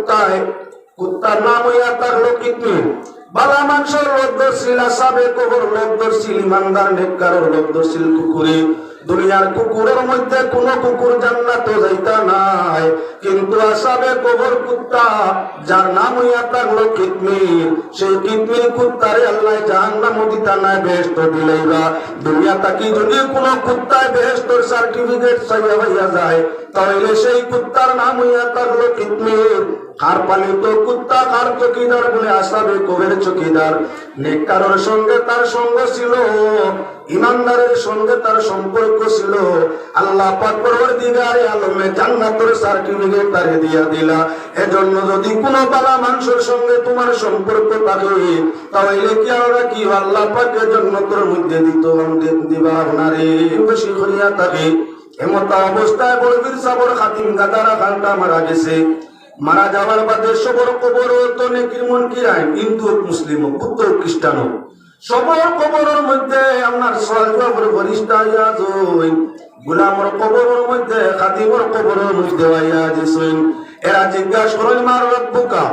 কুত্তায়, কুত্তার নাম হইয়া থাকলো কিতমির। বালা মানুষের লোক ধরছিল, আসাবে কবর লোক ধরছিল, ইমানদার নেককারের লোক ধরছিল কুকুরে। দুনিয়ার কুকুরের মধ্যে কোন কুকুর জান্নাতে যাইতা নাই, কিন্তু আসাবে কবর কুত্তা যার নাম হইয়া থাকলো কিতমির, সেই কিতমির কুত্তারে আল্লাহ জাহান্নামে দিতা নাই, বেহেশত দিলাইবা। দুনিয়া থাকি যদি কোন কুত্তায় বেহেশতের সার্টিফিকেট চাইয়া হইয়া যায়, তাহলে সেই কুত্তার নাম হইয়া থাকলো কিতমির। কার পালিত কুত্তা, কার চকিদার বলে আসাবে কবরের চকিদার। নেককারের সঙ্গে তার সঙ্গ ছিল, ইমানদারের সঙ্গে তার সম্পর্ক ছিল। আল্লাহ পাক পরওয়ারদিগারে আলমে জান্নাতের সার্টিফিকেট তারে দিয়া দিলা। এজন্য যদি কোনো বালা মানুষের সঙ্গে তোমার সম্পর্ক থাকে, তাহলে কি আমরা কি আল্লাহ পাকের জান্নাতের মধ্যে দিবা না রে, বেশি করিয়া থাকে। এমত অবস্থায় বলবীর সাবর খাতিম গাদারা খানটা মারা গেছে। মারা যাওয়ার বাদে সবর কবর তো নেকির মুনকির আইন, হিন্দু মুসলিম বুদ্ধ খ্রিস্টান সবর কবরের মধ্যে আপনার সওয়াল ফরিস্তা ইয়া জই, গোলামর কবরের মধ্যে খাতিমর কবরের মধ্যে আইয়া দিছেন। এরা জিজ্ঞাসা করেন মার রব্বুকা,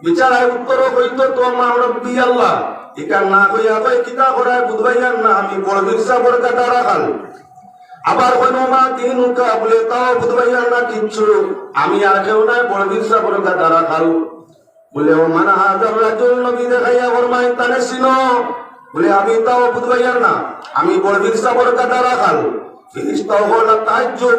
বিচারায় উত্তর হইতো তো আমার রব্বি আল্লাহ। ইকার না কইয়া কই কিতা করায় বুঝবাইয়ার না, আমি বড়বীর সাবর কাটা রাখাল। আবার হইল মা দিনুকা বলে, তাও বুঝবাইয়ার না কিচ্ছু, আমি আর কেউ নাই, বড়বীর সাবর কাটা রাখাল। বলে ও মানা হাজার রাজুল নবী দেখাইয়া ওর মাই তানে চিনো, বলে আমি তাও বুঝবাইয়ার না, আমি বড়বীর সাবর কাটা রাখাল। ফিরিস্তা হল তাজ্জুব,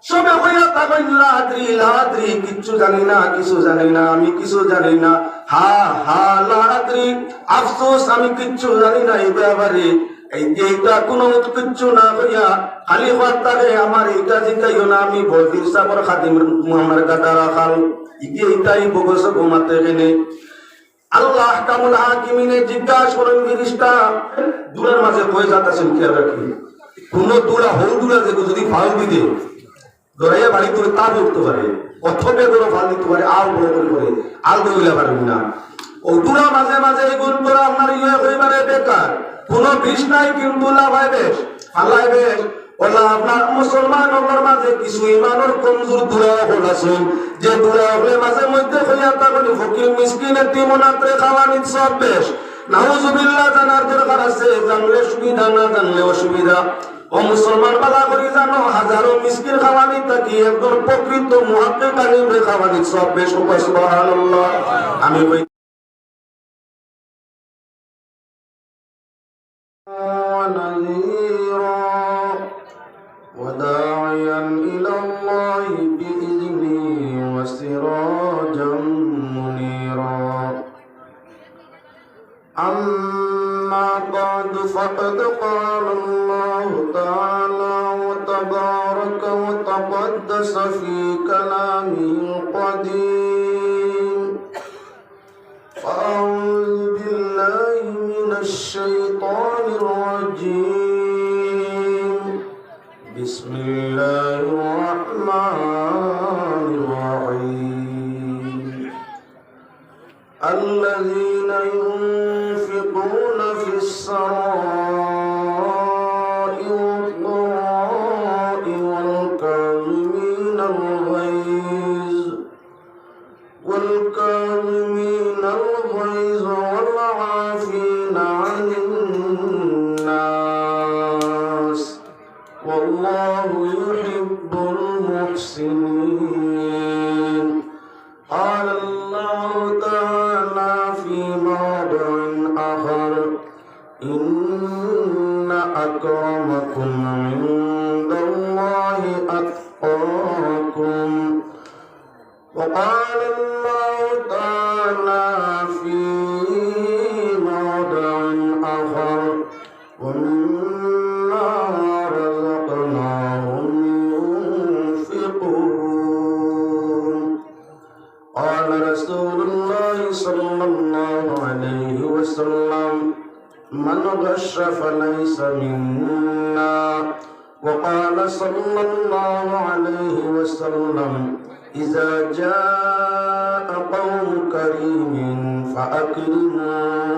সবে হইয়া থাকেন লাদ্রি লাদ্রি, কিচ্ছু জানি না, কিছু জানি না, আমি কিছু জানি না। হা হা লাদ্রি, আফসোস আমি কিচ্ছু জানি না। এই ব্যাপারে এই যে এটা কোনো কিচ্ছু না হইয়া খালি হত্যারে আমার এইটা জিজ্ঞাইও না, আমি বড়বীর সাবর খাদিম আমার কাটা রাখাল। এইটাই বগস ঘুমাতে গেলে আল্লাহ কামুল হাকিমিনে জিজ্ঞাসা করেন ফিরিস্তা, দুলার মাঝে কয়ে যাচ্ছেন খেয়াল রাখি, কোন দুলা হল দুলা যে যদি ফাল দিতে ধরাইয়া বাড়ি করে তা করতে পারে, অথবে করে ফাল দিতে পারে, আল বড় করে আল দইলা পারবি না। ও দুলা মাঝে মাঝে এই গুণ করে আপনার ইয়ে হইবারে বেকার, কোন বিষ নাই, কিন্তু লাভাই বেশ ফালাই বেশ। ওলা আপনার মুসলমান ওর মাঝে কিছু ইমানের কমজোর দুরা হল আছেন, যে দুরা হলে মাঝে মধ্যে হইয়া থাকলে ফকির মিসকিনের তিমনাত্রে খাওয়ানি সব বেশ। নাউজুবিল্লাহ জানার দরকার আছে, জানলে সুবিধা, না জানলে অসুবিধা। ও মুসলমান বালা করি জানো, হাজারো মিসকিন খাওয়ানি থাকি একজন প্রকৃত মুহাক্কিক আলিমরে খাওয়ানি সব বেশ। সুবহানাল্লাহ। আমি وداعيا إلى الله بإذنه وسراجا منيرا. أما بعد فقد قال الله تعالى وتبارك وتقدس في كلامه القديم. فأعوذ بالله من الشيطان الرجيم. بسم الله الرحمن الرحيم. الذين ينفقون في السراء والضراء والكاظمين الغيظ والعافين عن الناس والله يحب المحسنين. قال الله تعالى في موضع آخر: إن أكرمكم عند الله أتقاكم. وقال الله تعالى في موضع آخر: ومما رزقناهم ينفقون. قال رسول الله صلى الله عليه وسلم: من غش فليس منا. وقال صلى الله عليه وسلم: إذا جاء قوم كريم فأكرموا.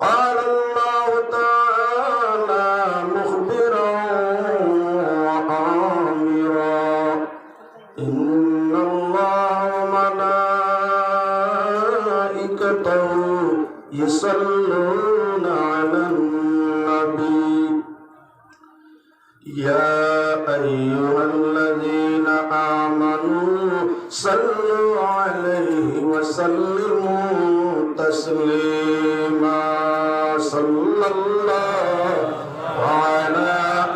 قال الله تعالى مخبرا وآمرا: إن الله وملائكته وملائكته يصلون على النبي يا أيها الذين آمنوا صلوا عليه وسلموا تسليما صلى الله على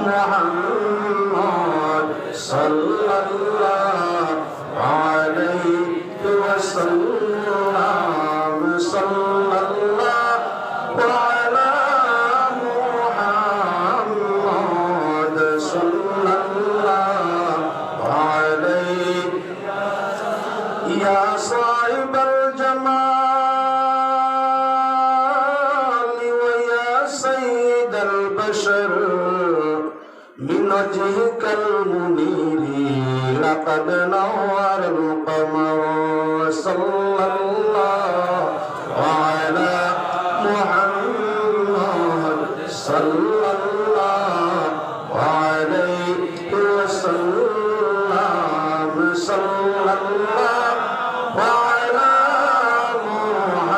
محمد صلى الله عليه وسلم صلى الله على محمد صلى الله عليه يا صاحب الجمال ويا سيد البشر من وجهك المنير لقد نور القمر صلى الله على محمد صلى الله عليه وسلم صلى الله على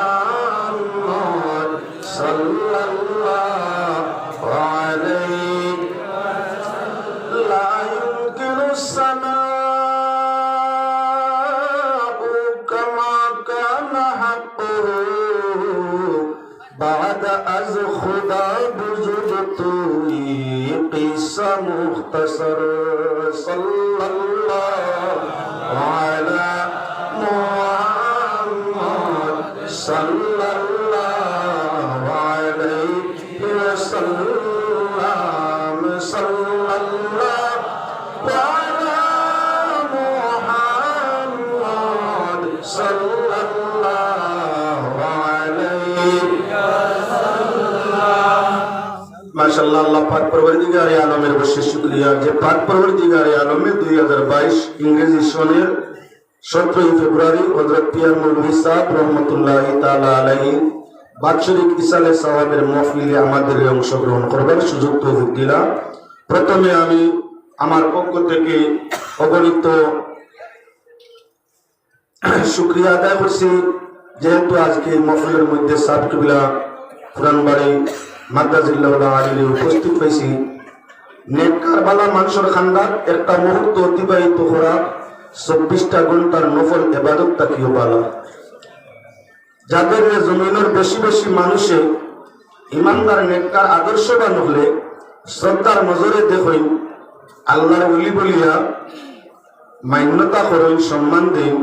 محمد صلى الله عليه لا يمكن السماء كما كان حقه بعد از خدا بزرگ قصة مختصر صلى الله على محمد صلى الله عليه وسلم صلى الله على محمد صلى الله عليه माशाअल्लाह अल्लाह पाक परवरदिगार आलमेर বিশেষ শুকরিয়া যে পাক পরবর্তীগার আলমে 2022 ইংরেজি সনের 17 ফেব্রুয়ারি হযরত পিয়ার মৌলভী সাহেব রহমাতুল্লাহি তাআলা আলাইহি বাৎসরিক ইসালে সাওয়াবের মাহফিলে আমাদের অংশগ্রহণ করবার সুযোগ তৌফিক দিলা। প্রথমে আমি আমার পক্ষ থেকে অগণিত শুকরিয়া আদায় করছি যেহেতু আজকে মাহফিলের মধ্যে সাবকিবলা পুরানবাড়ি মাদ্রাজিল্লাহুল আলিলে উপস্থিত হয়েছি। নেককার বালা মানুষের খান্দার একটা মুহূর্ত অতিবাহিত করা 24টা ঘন্টার নফল ইবাদত তাকিও বালা যাদের জমিনের বেশি বেশি মানুষে ইমানদার নেককার আদর্শবান হলে শ্রদ্ধার নজরে দেখেন আল্লাহর ওলি বলিয়া মান্যতা করেন সম্মান দেন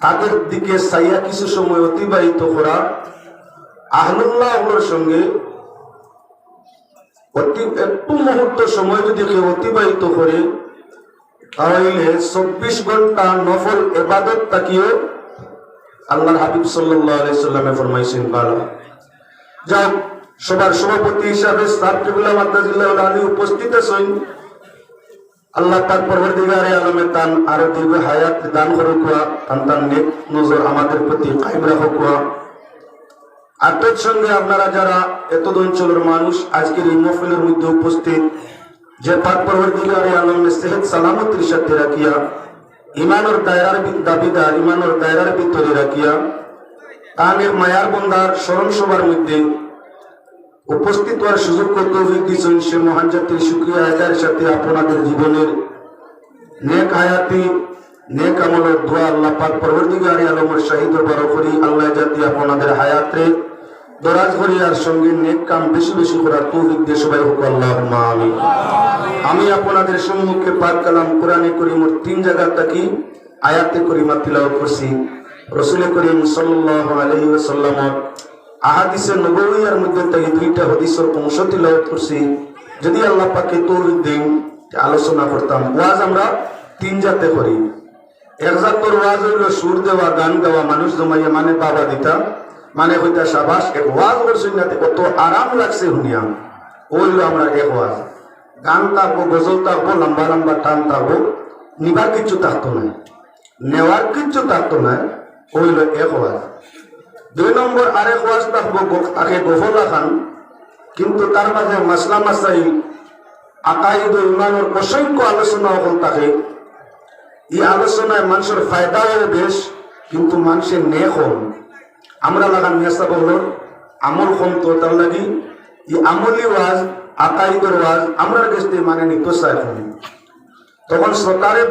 তাদের দিকে চাইয়া কিছু সময় অতিবাহিত করা আহলুল্লাহর সঙ্গে একটু মুহূর্ত সময় যদি কেউ অতিবাহিত করে তাহলে 24 ঘন্টা নফল ইবাদত তাকিও আল্লাহর হাবিব সাল্লাল্লাহু আলাইহি সাল্লামে ফরমাইছেন বালা যাও সবার সভাপতি হিসাবে সাবকিবলা মাদ্রাজিল্লাহুল আলী উপস্থিত আছেন। আল্লাহ তার পরবর্তীগারে আলমে তান আরো দীর্ঘ হায়াত দান করুকা তান নেক নজর আমাদের প্রতি কায়েম রাখুকা। আত্মীয় সঙ্গে আপনারা যারা এত অঞ্চলের মানুষ আজকের এই মাহফিলের মধ্যে উপস্থিত যে পাক পরবর্তীগারে আলমে সেহত সালামতির সাথে রাখিয়া ইমানের দায়রার দাবিদার ইমানের দায়রার ভিতরে রাখিয়া তানের মায়ার বন্দার স্মরণ সভার মধ্যে উপস্থিত হওয়ার সুযোগ তৌফিক দিয়েছেন সে মহান জাতির শুকরিয়া আদায়ের সাথে আপনাদের জীবনের নেক হায়াতি নেক আমলের দোয়া আল্লাহ পাক পরবর্তীগারে আলমের শাহী দরবার করি আল্লাহ জাতি আপনাদের হায়াতে দরাজ করি আর সঙ্গে নেক কাম বেশি বেশি করার তৌফিক দিয়ে সবাই হোক আল্লাহুম্মা আমিন। আমি আপনাদের সম্মুখে পাক কালাম কোরআনে করিমের 3 জায়গা থেকে আয়াতে করিমা তিলাওয়াত করছি। রাসূল করিম সাল্লাল্লাহু আলাইহি ওয়াসাল্লাম আহাদিসে নবওয়িয়ার মধ্যে থেকে 2টা হাদিসের অংশ তিলাওয়াত করছি। যদি আল্লাহ পাকে তৌফিক দেন আলোচনা করতাম। ওয়াজ আমরা 3 জাতে করি। এক জাতের ওয়াজ হইল সুর দেওয়া গান গাওয়া মানুষ জমাইয়া মানে বাবা দিতা মানে হইতা শাবাশ এক ওয়াজ করছেন না কত আরাম লাগছে শুনিয়া ওইল আমরা এক ওয়াজ। গান থাকবো গজল থাকবো লম্বা লম্বা টান থাকবো নিবার কিচ্ছু থাকতো না নেওয়ার কিচ্ছু থাকতো না ওইল এক ওয়াজ। 2 নম্বর আরেক ওয়াজ থাকবো তাকে গফলা খান কিন্তু তার মাঝে মাসলা মাসাইল আকাইদ ইমানের অসংখ্য আলোচনা হল থাকে। এই আলোচনায় মানুষের ফায়দাও বেশ কিন্তু মানুষের নেক হন আমরা লাগান মেসা বলল আমল কম তো তার লাগি এই আমলি ওয়াজ আকাইদর ওয়াজ আমরা কাছে মানে নিতে চাই তখন সরকারে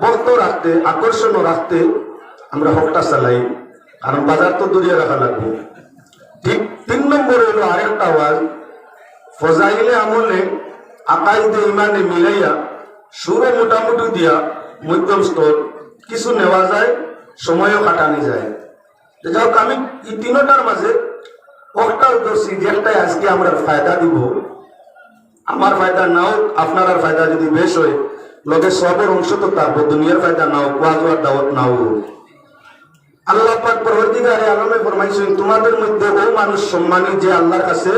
বক্ত রাখতে আকর্ষণ রাখতে আমরা হকটা চালাই কারণ বাজার তো দূরিয়ে রাখা লাগবে ঠিক 3 নম্বর হলো আরেকটা ওয়াজ ফজাইলে আমলে আকাইদে ইমানে মিলাইয়া সুরে মোটামুটি দিয়া মধ্যম স্তর কিছু নেওয়া যায় সময়ও কাটানি যায় যাই হোক আমি এই তিনটার মাঝে একটাও ধরছি যে একটাই আজকে আমরা ফায়দা দিব আমার ফায়দা নাও আপনার ফায়দা যদি বেশ হয় লগে সবের অংশ তো থাকবো দুনিয়ার ফায়দা নাও কোয়াজোয়ার দাওয়াত নাও আল্লাহ পাক পরবর্তীকালে আলমে ফরমাইছেন তোমাদের মধ্যে ও মানুষ সম্মানী যে আল্লাহর কাছে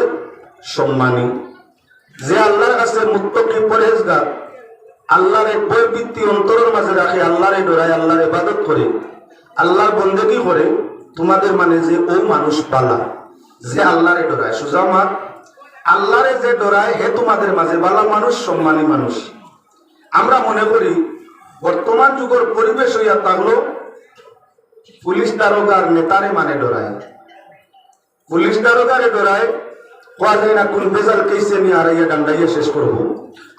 সম্মানী যে আল্লাহর কাছে মুত্তাকি পরহেজগার আল্লাহর ভয়ভীতি অন্তরের মাঝে রাখে আল্লাহরে ডরায় আল্লাহর ইবাদত করে আল্লাহর বন্দেগী করে তোমাদের মানে যে ও মানুষ বালা যে আল্লাহরে ডরায় সোজা আমার আল্লাহরে যে ডরায় হে তোমাদের মাঝে বালা মানুষ সম্মানী মানুষ আমরা মনে করি বর্তমান যুগের পরিবেশ হইয়া থাকলো পুলিশ দারোগার নেতারে মানে ডরায় পুলিশ দারোগারে ডরায় কোয়া যায় না কোন বেজাল কেসে নিয়ে আড়াইয়া ডান্ডাইয়া শেষ করবো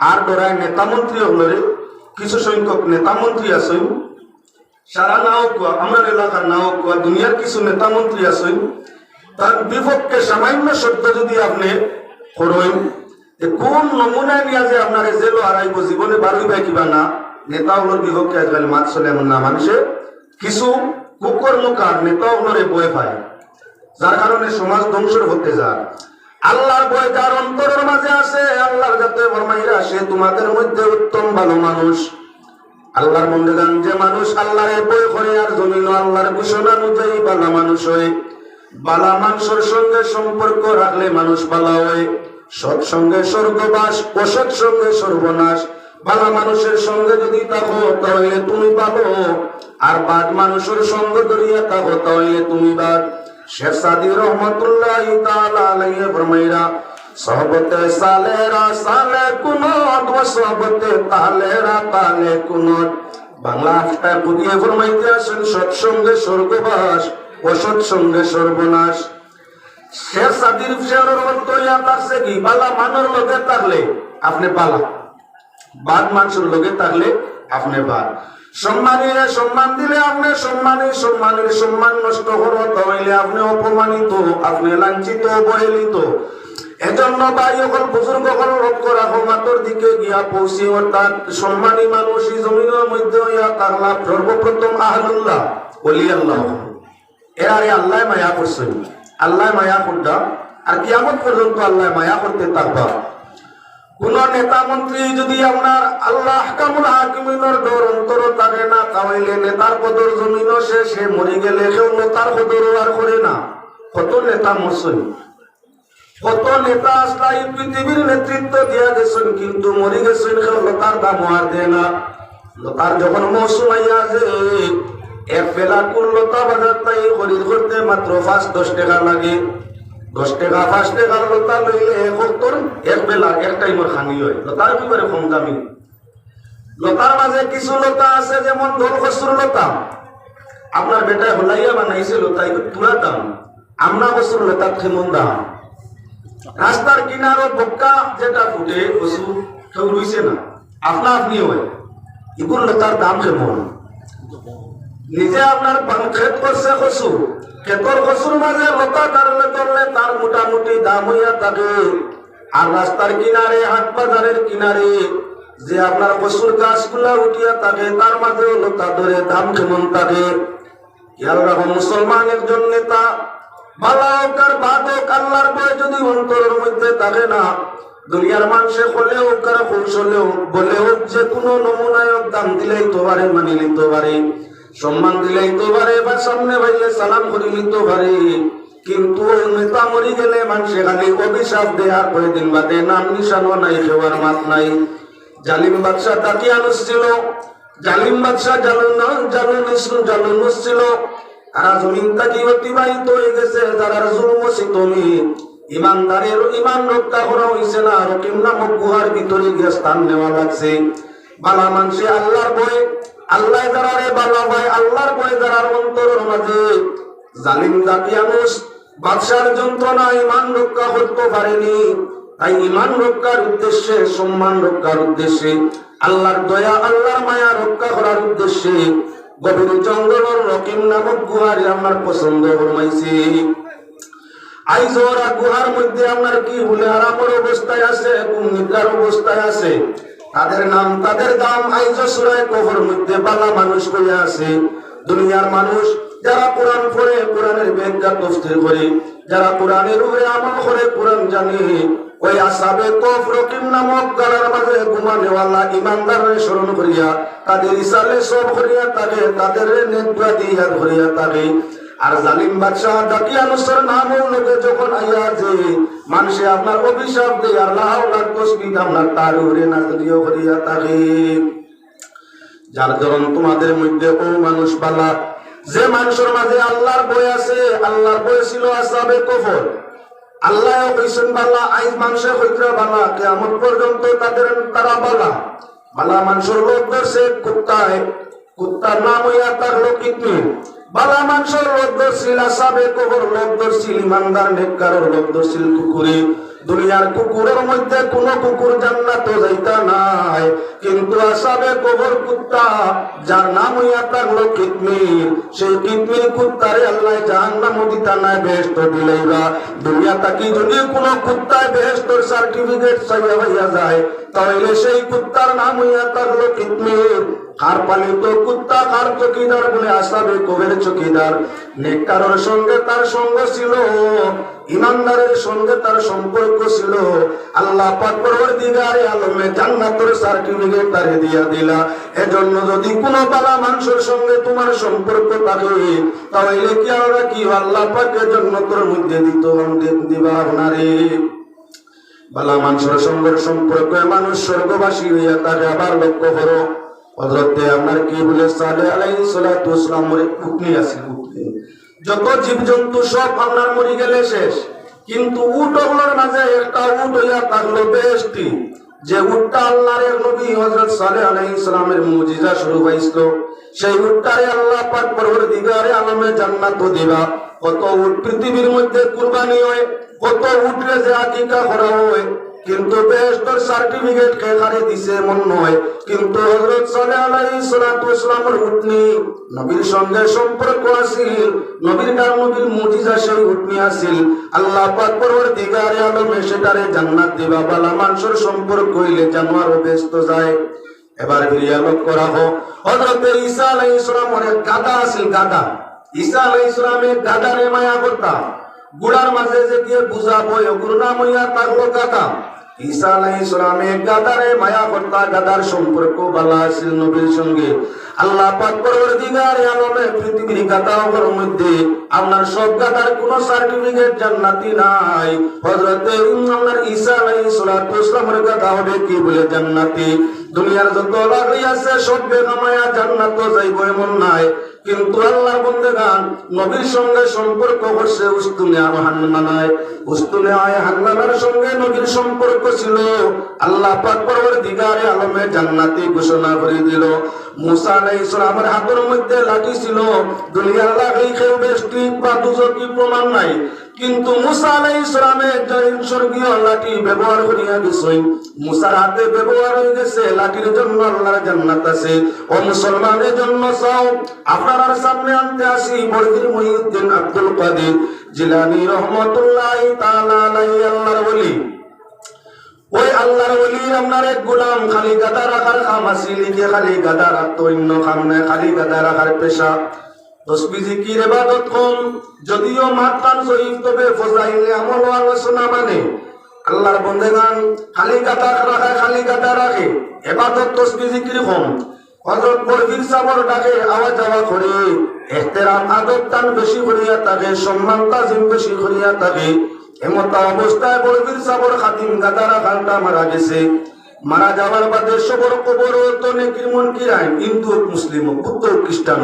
আর ডরায় নেতা মন্ত্রী হলরে কিছু সংখ্যক নেতা মন্ত্রী আছেন সারা নাও কোয়া আমার এলাকার নাও কোয়া দুনিয়ার কিছু নেতা মন্ত্রী আছেন তার বিপক্ষে সামান্য শব্দ যদি আপনি করেন কোন নমুনায় নিয়ে যে আপনার জেলো হারাইব জীবনে বাড়িবে কিবা না নেতা হলোর বিপক্ষে আজকাল মাত চলে এমন না মানুষে কিছু কুকর্মকার নেতা হলরে বয়ে পায় যার কারণে সমাজ ধ্বংসের হতে যায় আল্লাহর ভয় যার অন্তরের মাঝে আছে আল্লাহর যাতে ফরমাইরা আসে তোমাদের মধ্যে উত্তম ভালো মানুষ আল্লাহর বন্দেগান যে মানুষ আল্লাহর ভয় করে আর জমিন আল্লাহর ঘোষণা অনুযায়ী বালা মানুষ হয় বালা মানুষের সঙ্গে সম্পর্ক রাখলে মানুষ বালা হয় সৎ সঙ্গে স্বর্গবাস অসৎ সঙ্গে সর্বনাশ বালা মানুষের সঙ্গে যদি থাকো তাহলে তুমি ভালো আর বাদ মানুষের সঙ্গ ধরিয়া থাকো তাহলে তুমি বাদ শেখ সাদি রহমতুল্লাহ তাআলা আলাইহি ফরমাইরা সহবতে সালেরা সালে কুনত ওয়া সহবতে তালেরা তালে কুনত বাংলা আফতার বুঝিয়ে ফরমাইতে আসেন সৎসঙ্গে স্বর্গবাস অসৎ সঙ্গে সর্বনাশ শেখ সাদির শেরের অর্থ আছে কি বালা মানর লগে থাকলে আপনি বালা বাদ মানুষের লগে থাকলে আপনি বাদ সম্মানীরা সম্মান দিলে আপনি সম্মানী সম্মানের সম্মান নষ্ট করো তাহলে আপনি অপমানিত আপনি লাঞ্ছিত অবহেলিত এজন্য ভাই সকল বুজুর্গ সকল লক্ষ্য রাখো মাতর দিকে গিয়া পৌঁছি অর্থাৎ সম্মানী মানুষ এই জমিনের মধ্যে হইয়া থাকলা সর্বপ্রথম আহলুল্লাহ ওলি আল্লাহ এরারে আল্লাহ মায়া করছেন আল্লাহ মায়া করদা আর কিয়ামত পর্যন্ত আল্লাহ মায়া করতে থাকবা কোন নেতা মন্ত্রী যদি আপনার আল্লাহ আহকামুল হাকিমিনের ডর অন্তর থাকে না তাহলে নেতার কদর জমিন সে মরে গেলে কেউ নেতার কদর আর করে না কত নেতা মরছেন কত নেতা আসলাই পৃথিবীর নেতৃত্ব দিয়া গেছেন কিন্তু মরে গেছেন কেউ লতার দাম আর দেয় না লতার যখন মৌসুম আইয়া যে এক বেলা কোন লতা বাজার তাই খরিদ করতে মাত্র 5-10 টাকা লাগে 10 টাকা 5 টাকার লতা লইলে এক বেলা এক টাইমের খানি হয় লতার একেবারে কম দামি লতার মাঝে কিছু লতা আছে যেমন দোল খসুর লতা আপনার বেটায় হলাইয়া বানাইছিল তাই পুরা দাম আমরা বছর লতার কেমন দাম রাস্তার কিনারও বক্কা যেটা ফুটে কসু কেউ রইছে না আপনা আপনি হয় এগুলো লতার দাম কেমন নিজে আপনার ক্ষেত করছে কসু ক্ষেতর কসুর মাঝে লতা ধরলে ধরলে তার মোটামুটি দাম হইয়া থাকে আর রাস্তার কিনারে হাট বাজারের কিনারে যে আপনার কসুর গাছগুলা উঠিয়া থাকে তার মাঝে লতা ধরে দাম কেমন থাকে খেয়াল রাখো মুসলমান একজন নেতা ভালো হোক আর বাদ হোক আল্লাহর ভয় যদি অন্তরের মধ্যে থাকে না দুনিয়ার মানুষে হলে হোক আর কৌশলে হোক বলে হোক যে কোনো নমুনায় দাম দিলেই তো পারে মানি নিতে পারে সম্মান দিলেই তো পারে বা সামনে ভাইলে সালাম করে নিতে পারে কিন্তু নেতা মরি গেলে মানুষে খালি অভিশাপ দেয় আর কয়েকদিন বাদে নাম নিশানো নাই খেবার মাত নাই জালিম বাদশাহ তাকিয়ানুস ছিল জালিম বাদশাহ জালুনুস ছিল আর জমিন তাকি অতিবাহিত হয়ে গেছে যারা জুলুম তুমি ইমানদারের ইমান রক্ষা করা হয়েছে না রকিম নামক গুহার ভিতরে গিয়ে স্থান নেওয়া লাগছে বালা মানুষে আল্লাহর ভয় আল্লাহ যারা রে বালা ভাই আল্লাহর ভয় যারা অন্তরের মাঝে জালিম দাকিয়ানুস বাদশার যন্ত্রণা ইমান রক্ষা করতে পারেনি। তাই ইমান রক্ষার উদ্দেশ্যে, সম্মান রক্ষার উদ্দেশ্যে, আল্লাহর দয়া আল্লাহর মায়া রক্ষা করার উদ্দেশ্যে গভীর জঙ্গলের রকিম নামক গুহারে আমার পছন্দ ফরমাইছে। আইজ ওরা গুহার মধ্যে আপনার কি বলে আরামের অবস্থায় আছে, নিদ্রার অবস্থায় আছে। তাদের নাম তাদের দাম আইজ সূরা কহফের মধ্যে বালা মানুষ কইয়া আছে। দুনিয়ার মানুষ যারা কোরআন পড়ে, কোরআনের ব্যাখ্যা তাফসীর করে, যারা কোরআনের উপরে আমল করে, কোরআন জানে, ওই আসহাবে কহফ রকিম নামক গালার মাঝে ঘুমানেওয়ালা ইমানদারের স্মরণ করিয়া, তাদের ইসালে সব করিয়া থাকে, তাদের নেকড়া দিয়া করিয়া থাকে। আর জালিম বাদশাহ দাকিয়ানুসের নাম লোকে যখন আইয়া যে মানুষে আপনার অভিশাপ দিয়ে আল্লাহ তসবিহ আপনার তার উপরে নাযিল করিয়া থাকে। যার ধরুন তোমাদের মধ্যে ও মানুষ বালা, যে মানুষের মাঝে আল্লাহর ভয় আছে, আল্লাহর ভয় ছিল আসহাবে কহফ। আল্লাহ কইছেন বালা, আইজ মানুষে হইরা বালা, কিয়ামত পর্যন্ত তারা বালা। বালা মানুষের লোক ধরছে কুত্তায়, কুত্তার নাম হইয়া থাকলো কিতমির। বালা মানুষের লোক ধরছিল আসহাবে কহফ, লোক ধরছিল ইমানদার নেককারের লোক ধরছিল কুকুরে। দুনিয়ার কুকুরের মধ্যে কোন কুকুর জান্নাতে যাইতা নাই, কিন্তু আসহাবে কহফের কুত্তা যার নাম হইয়া থাকলো কিতমির, সেই কিতমির কুত্তারে আল্লাহ জাহান্নামে দিতা নাই, বেহেশত দিলাইবা। দুনিয়া তাকি যদি কোন কুত্তায় বেহেশতের সার্টিফিকেট চাইয়া হইয়া যায়, তাহলে সেই কুত্তার নাম হইয়া থাকলো কিতমির। কার পালিত কুত্তা, কার চকিদার বলে আসহাবে কহফের চকিদার। নেককারের সঙ্গে তার সঙ্গ ছিল, ইমানদারের সঙ্গে তার সম্পর্ক ছিল। আল্লাহ পাক পরওয়ারদিগারে আলমে জান্নাতের সার্টিফিকেট তারে দিয়া দিলা। এজন্য যদি কোনো বালা মানুষের সঙ্গে তোমার সম্পর্ক থাকে, তাহলে কি আমরা কি আল্লাহ পাকের জান্নাতের মধ্যে দিবা আপনারে। বালা মানুষের সঙ্গে সম্পর্ক মানুষ স্বর্গবাসী হইয়া থাকে। আবার লক্ষ্য করো, হযরতে আপনার কি বলে সালেহ আলাইহিস সালাতু ওয়াস সালামের উটনি আছে, উটনি যত জীবজন্তু সব আপনার মরে গেলে শেষ, কিন্তু উট ওগুলোর মাঝে একটা উট হইয়া থাকলো বেহেশতি, যে উটটা আল্লাহর নবী হযরত সালেহ আলাইহিস সালামের মুজিজা শুরু হইছিল। সেই উটটারে আল্লাহ পাক পরওয়ারদিগারে আলমে জান্নাত দিবা। কত উট পৃথিবীর মধ্যে কুরবানি হয়, কত উটরে যে আকিকা করা হয়, কিন্তু বেহেশতের সার্টিফিকেট কে কারে দিছে মন নয়। কিন্তু হযরত সালেহ আলাইহিস সালাতু ওয়াস সালামের উটনি নবীর সঙ্গে সম্পর্ক আছিল, নবীর কার নবীর মুজিজা সেই উটনি আছিল। আল্লাহ পাক পরওয়ারদিগারে আলমে সেটারে জান্নাত দিবা। বালা মানুষের সম্পর্ক হইলে জানোয়ার ব্যস্ত যায়। এবার ফিরিয়া লক্ষ্য রাখো, হযরত ঈসা আলাইহিস সালামের এক গাধা আছিল, গাধা। ঈসা আলাইহিস সালামের গাধারে মায়া করতা, গুড়ার মাঝে যে দিয়ে বুঝাবো, ওগুর নাম হইয়া থাকলো গাধা। ঈসা আলাইহিস সালামের গাধারে মায়া করতা, গাধার সম্পর্ক ভালো আছিল নবীর সঙ্গে। আল্লাহ পাক পরওয়ারদিগারে আলমে পৃথিবীর গাধার মধ্যে আপনার সব গাধার কোন সার্টিফিকেট জান্নাতি নাই। হযরতে আপনার ঈসা আলাইহিস সালাতু ওয়াস সালামের গাধা হবে কি বলে জান্নাতি। দুনিয়ার যত লাগি আছে সব বেনামায়া জান্নাত যাইব এমন নাই, কিন্তু আল্লাহর বান্দাগান নবীর সঙ্গে সম্পর্ক করছে উস্তুনে আর হান্নানায়। উস্তুনে আয় হান্নানার সঙ্গে নবীর সম্পর্ক ছিল। আল্লাহ পাক পরওয়ারদিগারে আলমে জান্নাতি ঘোষণা করে দিল। মুসা আলাইহিস সালামের হাতের মধ্যে লাঠি ছিল, দুনিয়ার লাঠি কেউ বেশি বা দুজকি প্রমাণ নাই, কিন্তু মুসা আলাইহিস সালামের স্বর্গীয় লাঠি ব্যবহার করিয়া দিছেন। মুসার হাতে ব্যবহার হয়ে গেছে, লাঠির জন্য আল্লাহর জান্নাত আছে। ও মুসলমানের জন্য চাও, আপনার সামনে আনতে আসি বরদির মুহিউদ্দিন আব্দুল কাদের জিলানী রহমাতুল্লাহি তাআলা আলাইহি, আল্লাহর ওলি। ওই আল্লাহর ওলি আপনার এক গোলাম, খালি গাদা রাখার কাম আছিল, যে খালি গাদা রাখতো, অন্য কাম নাই, খালি গাদা রাখার পেশা। তসবিহ জিকির ইবাদত কম, যদিও মাত্রান জয়ীফ, তবে ফজাইলে আমল ও আলোচনা মানে। আল্লাহর বন্দেগান খালি গাদা রাখে, খালি গাদা রাখে, ইবাদত তসবিহ জিকির কম। হযরত বরফির সাবর ডাকে আওয়াজ যাওয়া করে, ইহতিরাম আদব তান বেশি করিয়া থাকে, সম্মান তাজিম বেশি করিয়া থাকে। এমত অবস্থায় বরফির সাবর খাতিম গাদা রাখানটা মারা গেছে। মারা যাওয়ার বাদে সবর কবর তো নেকির মুনকির আইন, হিন্দু মুসলিম বুদ্ধ খ্রিস্টান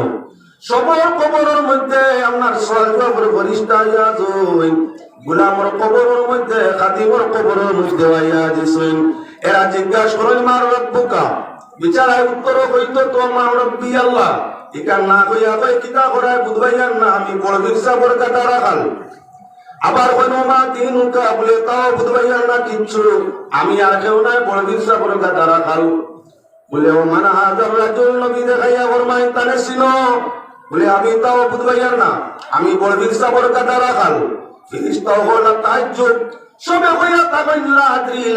সবর কবরের মধ্যে আপনার সওয়াল ফরিস্তা ইয়া জই, গোলামর কবরের মধ্যে খাতিমর কবরের মধ্যে আইয়া দিছেন। এরা জিজ্ঞাসা করেন মার রব্বুকা, বিচারায় উত্তর হইতো তো আমার রব্বি আল্লাহ। ইকান না কইয়া কই কিতা করায় বুধবাইয়ার না আমি বড়বীর সাবর কাটা রাখাল। আবার কোনো মা তিনুকা বলে তাও বুধবাইয়ার না কিচ্ছু আমি আর কেউ নাই বড়বীর সাবর কাটা রাখাল। বলে ও মানা হাজার রাজুল নবী দেখাইয়া ওর মাই তানে চিনো বলে আমি তাও বুধবাইয়ার না আমি বড়বীর সাবর কাটা রাখাল। ফিরিস্তা হলো তাজ্জুব সবে হইয়া তাকইন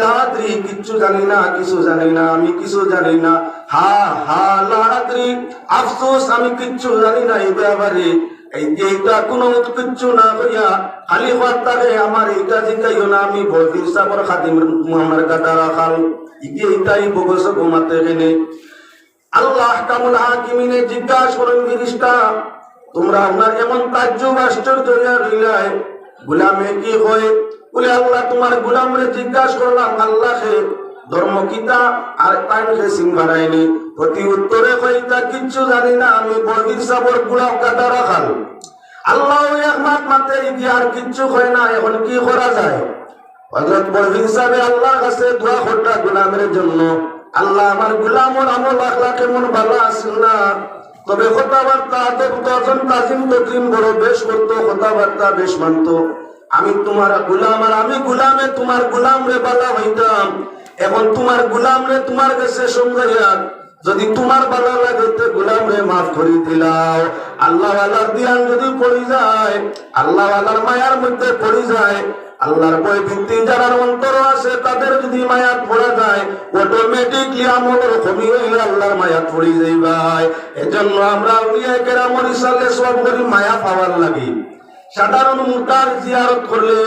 লাদ্রি কিচ্ছু জানি না কিছু জানি না আমি কিছু জানি না হা হা লাদ্রি আফসোস আমি কিচ্ছু জানি না এই ব্যাপারে। এই যে এটা কোনো কিচ্ছু না হইয়া খালি ফাত্তারে আমার এইটা জিকাইও না আমি বড়বীর সাবর খাদিম মুহাম্মদ কাটা রাখাল। এইটাই বগস ঘুমাতে গেলে আল্লাহ কামুল হাকিমিনে জিজ্ঞাসা করেন ফিরিস্তা তোমরা আপনার এমন তাজ্জুব আশ্চর্য রইলাই গোলামে কি হয় বলে আল্লাহ তোমার গোলামরে জিজ্ঞাসা করলাম আল্লাহকে ধর্ম কিতা আর তাইকে সিং বাড়াইনি প্রতি উত্তরে কইতা কিচ্ছু জানি না আমি বড়বীর সাবর গোলাম কাটা রাখাল। আল্লাহ একমাত মাতে কি আর কিচ্ছু হয় না এখন কি করা যায়। হযরত বড়বীর সাহেব আল্লাহর কাছে দোয়া করতা গোলামের জন্য আল্লাহ আমার গোলামর আমল আখলাক কেমন ভালো আছে না তবে কথাবার্তা দর্জন তাজিম তকরিম বড় বেশ করতো কথাবার্তা বেশ মানতো। আমি তোমার গোলাম আর আমি গোলামে তোমার গোলাম রে বালা হইতাম এখন তোমার গোলাম রে তোমার কাছে সমঝাইয়া যদি তোমার ভালো লাগে তো গোলাম রে মাফ করে দিলাও। আল্লাহ আল্লাহর দিয়ান যদি পড়ি যায় আল্লাহ আল্লাহর মায়ার মধ্যে পড়ি যায় আল্লাহর বই ভিত্তি যারা অন্তর আছে তাদের যদি মায়াত পড়া যায় অটোমেটিকলি আমলের কমি হইলে আল্লাহর মায়াত পড়ি যাইবাই। এজন্য আমরা আউলিয়া কেরামর ইসালে সব করি মায়া পাওয়ার লাগি। সাধারণ মুর্দার জিয়ারত করলে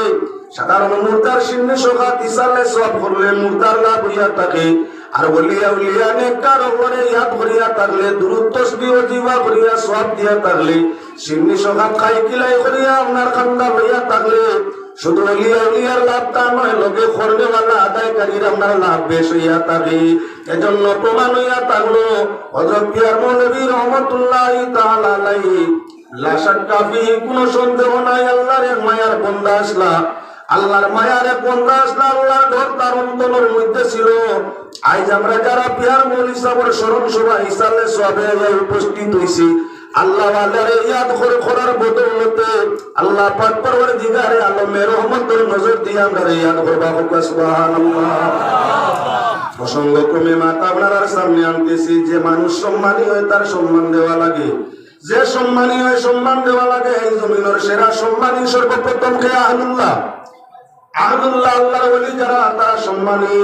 সাধারণ মুর্দার সিন্নি সোহাত ইসালে সব করলে মুর্দার লাভ হইয়া থাকে। আর ওলিয়া উলিয়া নেককার ওপরে ইয়াদ করিয়া থাকলে দুরূদ তাসবিহ জিবা করিয়া সব দিয়া থাকলে সিন্নি সোহাত খাই কিলাই করিয়া আপনার খান্দা লইয়া থাকলে শুধু ওলিয়া উলিয়ার লাভ তা নয় লগে খরবেওয়ালা আদায়কারীর আপনার লাভ বেশ হইয়া থাকে। এজন্য প্রমাণ হইয়া থাকলো হযরত পিয়ার মৌলভী রহমতুল্লাহি তাআলা আলাইহি লা শাক্কা ফিহি কোনো সন্দেহ নাই আল্লাহর এক মায়ার বন্দা আসলা আল্লাহর মায়ার এক বন্দা আসলা আল্লাহর ঘর তার অন্তরের মধ্যে ছিল। আজ আমরা যারা পিয়ার মৌলভী সাহেবের স্মরণ সভা ইসালে সবে উপস্থিত হইছি আল্লাহ আল্লাহর ইয়াদ করার বদৌলতে আল্লাহ পাক পরওয়ারদিগারে আলমের রহমতের নজর দিয়ে আমরা ইয়াদ করবা সুবহানাল্লাহ। প্রসঙ্গক্রমে মাতা আপনার সামনে আনতেছি যে মানুষ সম্মানী হয় তার সম্মান দেওয়া লাগে যে সম্মানী হয় সম্মান দেওয়া লাগে। এই জমিনের সেরা সম্মানী সর্বপ্রথম কে আহলুল্লাহ আল্লাহর ওলি যারা তারা সম্মানী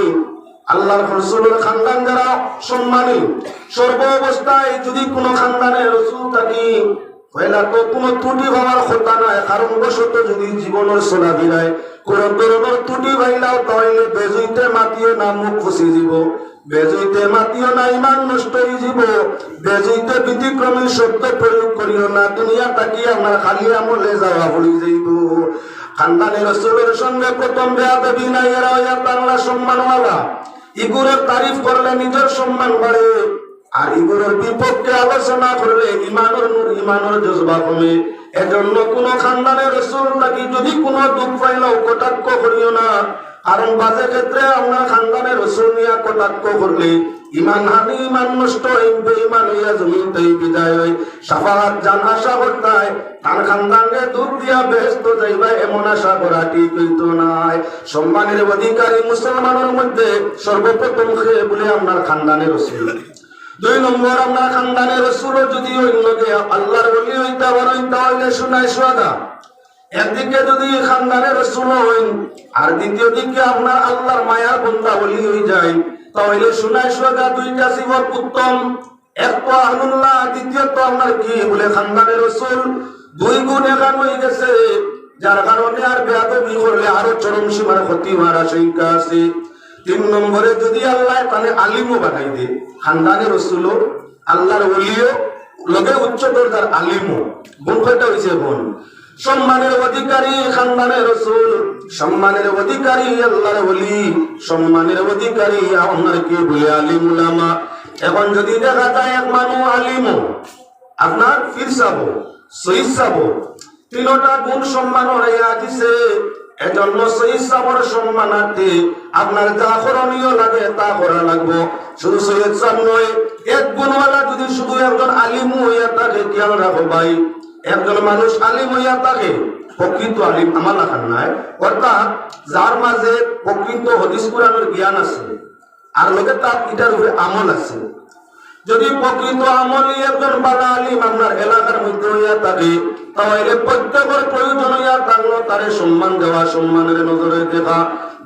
আল্লাহর রাসূলের খানদান যারা সম্মানী। সর্ব অবস্থায় যদি কোনো খানদানে রাসূল থাকি পয়লা তো কোনো ত্রুটি হওয়ার কথা নাই কারণ বশত যদি জীবনের চলাফেরায় কোন ধরনের ত্রুটি ভাইলাও তাহলে বেজইতে মাতিও না মুখ ফসি যাব বেজইতে মাতিও না ইমান নষ্ট হয়ে যাব বেজইতে ব্যতিক্রমী শব্দ প্রয়োগ করিও না দুনিয়া তাকি আমার খালি আমলে যাওয়া বলি যাইব। খানদানে রাসূলের সঙ্গে প্রথম বেয়াদবি নাই এরা বাংলা সম্মানওয়ালা ইগুরের তারিফ করলে নিজের সম্মান বাড়ে আর ইগুরের বিপক্ষে আলোচনা করলে ইমানের জজবা কমে। এজন্য কোন খানদানের রাসূল নাকি যদি কোনো দুঃখ পাইলেও কটাক্ষ করিও না কারণ বাজে ক্ষেত্রে আমরা খানদানের রাসূল নিয়ে কটাক্ষ করলে ইমান হানি ইমান নষ্ট হইবে ইমান হইয়া জমিনতেই বিদায় হয়। শাফাআত জান আশা করতায় তার খানদানকে দুঃখ দিয়া বেহেশত যাইবা এমন আশা করা ঠিক হইতো নাই। সম্মানের অধিকারী মুসলমানের মধ্যে সর্বপ্রথম খেয়ে বলে আপনার খানদানের রাসূল। দুই নম্বর আপনার খানদানের রাসূল যদি অন্যকে আল্লাহর ওলি হইতে পারেন তাহলে শোনায় সোয়াদা। একদিকে যদি খানদানের রাসূল হইন আর দ্বিতীয় দিকে আপনার আল্লাহর মায়ার বান্দা ওলি হয়ে যায় তাহলে শোনায় সোয়াদা দুইটা সিফত উত্তম। এক তো আহলুল্লাহ দ্বিতীয় তো আপনার কি বলে খানদানের রাসূল দুই গুণ এখান হয়ে গেছে যার কারণে আর বেয়াদবি করলে আরো চরম সীমার ক্ষতি হওয়ার আশঙ্কা আছে। তিন নম্বরে যদি আল্লাহ তাহলে আলিমও বানাই দে খানদানের রাসূল আল্লাহর ওলিও লগে উচ্চ দরজার আলিমও গুণ কয়টা হইছে গুণ। সম্মানের অধিকারী খানদানের রাসূল সম্মানের অধিকারী আল্লাহর ওলি সম্মানের অধিকারী আপনার কি বলে আলিম উলামা। এখন যদি দেখা যায় এক মানুষ আলিমও আপনার পীর সাহেব শহীদ সাহেব তিনটা গুণ সম্মান হইয়া দিছে। এজন্য শহীদ সাহেবের সম্মানার্থে আপনার যা করণীয় লাগে তা করা লাগবে। শুধু শহীদ সাহেব নয় এক গুণওয়ালা যদি শুধু একজন আলিম হইয়া থাকে, খেয়াল রাখো ভাই, একজন মানুষ আলিম হইয়া থাকে, প্রকৃত আলিম আমার লাখান নাই, অর্থাৎ যার মাঝে প্রকৃত হাদিস কুরআনের জ্ঞান আছে আর লোকে তার এটার উপরে আমল আছে। যদি প্রকৃত আমলই একজন বালা আলিম আপনার এলাকার মধ্যে হইয়া থাকে, তাহলে প্রত্যেকের প্রয়োজন হইয়া থাকলো তারে সম্মান দেওয়া, সম্মানের নজরে দেখা।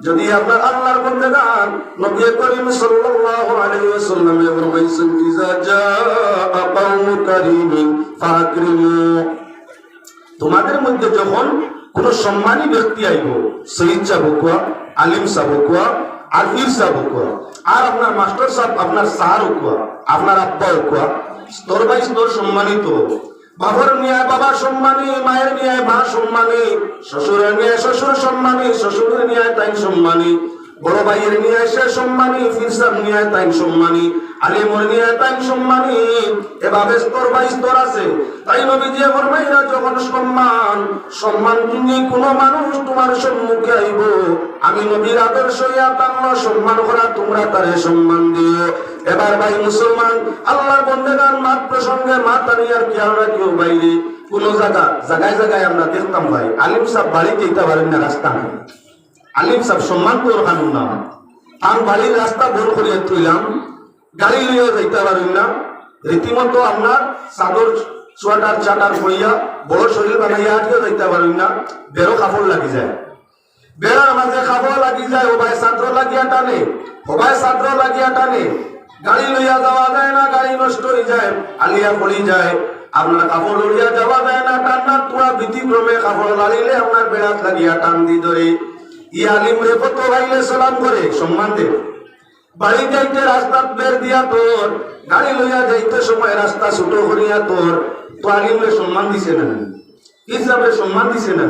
যদি আপনার আল্লাহর বান্দাগান নবী করিম সাল্লাল্লাহু আলাইহি ওয়াসাল্লাম ফরমাইছেন, ইজা জাআ কওমু কারীমিন ফাকরিমু, তোমাদের মধ্যে যখন কোন সম্মানী ব্যক্তি আইব, শহীদ সাহেব, আলিম সাহেব, আর পীর সাহেব, আর আপনার মাস্টার সাহেব, আপনার স্যার, আপনার আব্বা, স্তর বাই স্তর সম্মানিত, বাবার নিয়ে বাবা সম্মানী, মায়ের নিয়ে মা সম্মানী, শ্বশুরের নিয়ে শ্বশুর সম্মানী, শ্বশুরের নিয়ে তাই সম্মানী, বড় ভাইয়ের নিয়ে সে সম্মানী, পীর সাহেব নিয়ে তাই সম্মানী, আলিমর নিয়ে তাই সম্মানী, এভাবে স্তর বাই স্তর আছে। তাই নবীজি ফরমাইলেন, যখন সম্মান তুমি কোন মানুষ তোমার সম্মুখে আইব, আমি নবীর আদর্শ ইয়া তামলা সম্মান করা, তোমরা তারে সম্মান দিও। এবার ভাই মুসলমান, আল্লাহর বান্দাগান মাত প্রসঙ্গে মাথা নিয়ে আর খেয়াল রাখিও বাইরে কোন জায়গায় জায়গায় আমরা দেখতাম ভাই, আলিম সাহেব বাড়িতে যেতে পারেন না, রাস্তা নাই, আলিম সাহেব সম্মান তোর কানুন না, আমি বাড়ির রাস্তা বন্ধ করিয়া তুইলাম, গাড়ি লইয়া যাইতে পারেন না, রীতিমতো আপনার চাদর সোয়াটার চাটার হইয়া বড় শরীর বানাইয়া আটিও যাইতে পারেন না, বেরো কাপড় লাগি যায়, বেড়ার মাঝে কাপড় লাগি যায়, ওবাই ছাত্র লাগিয়া টানে, ওবাই ছাত্র লাগিয়া টানে, গাড়ি লইয়া যাওয়া যায় না, গাড়ি নষ্ট হয়ে যায়, আলিয়া পড়ি যায়, আপনার কাপড় লইয়া যাওয়া যায় না, টান্নার তোরা ব্যতিক্রমে কাপড় লালিলে আপনার বেড়াত লাগিয়া টান দি ধরে। ই আলিম রে কত ভাইলে সালাম করে, সম্মান দে, বাড়ি যাইতে রাস্তা বের দিয়া তোর, গাড়ি লইয়া যাইতে সময় রাস্তা ছোট করিয়া তোর, তো আলিমরে সম্মান দিছে না, ইসলামে সম্মান দিছে না,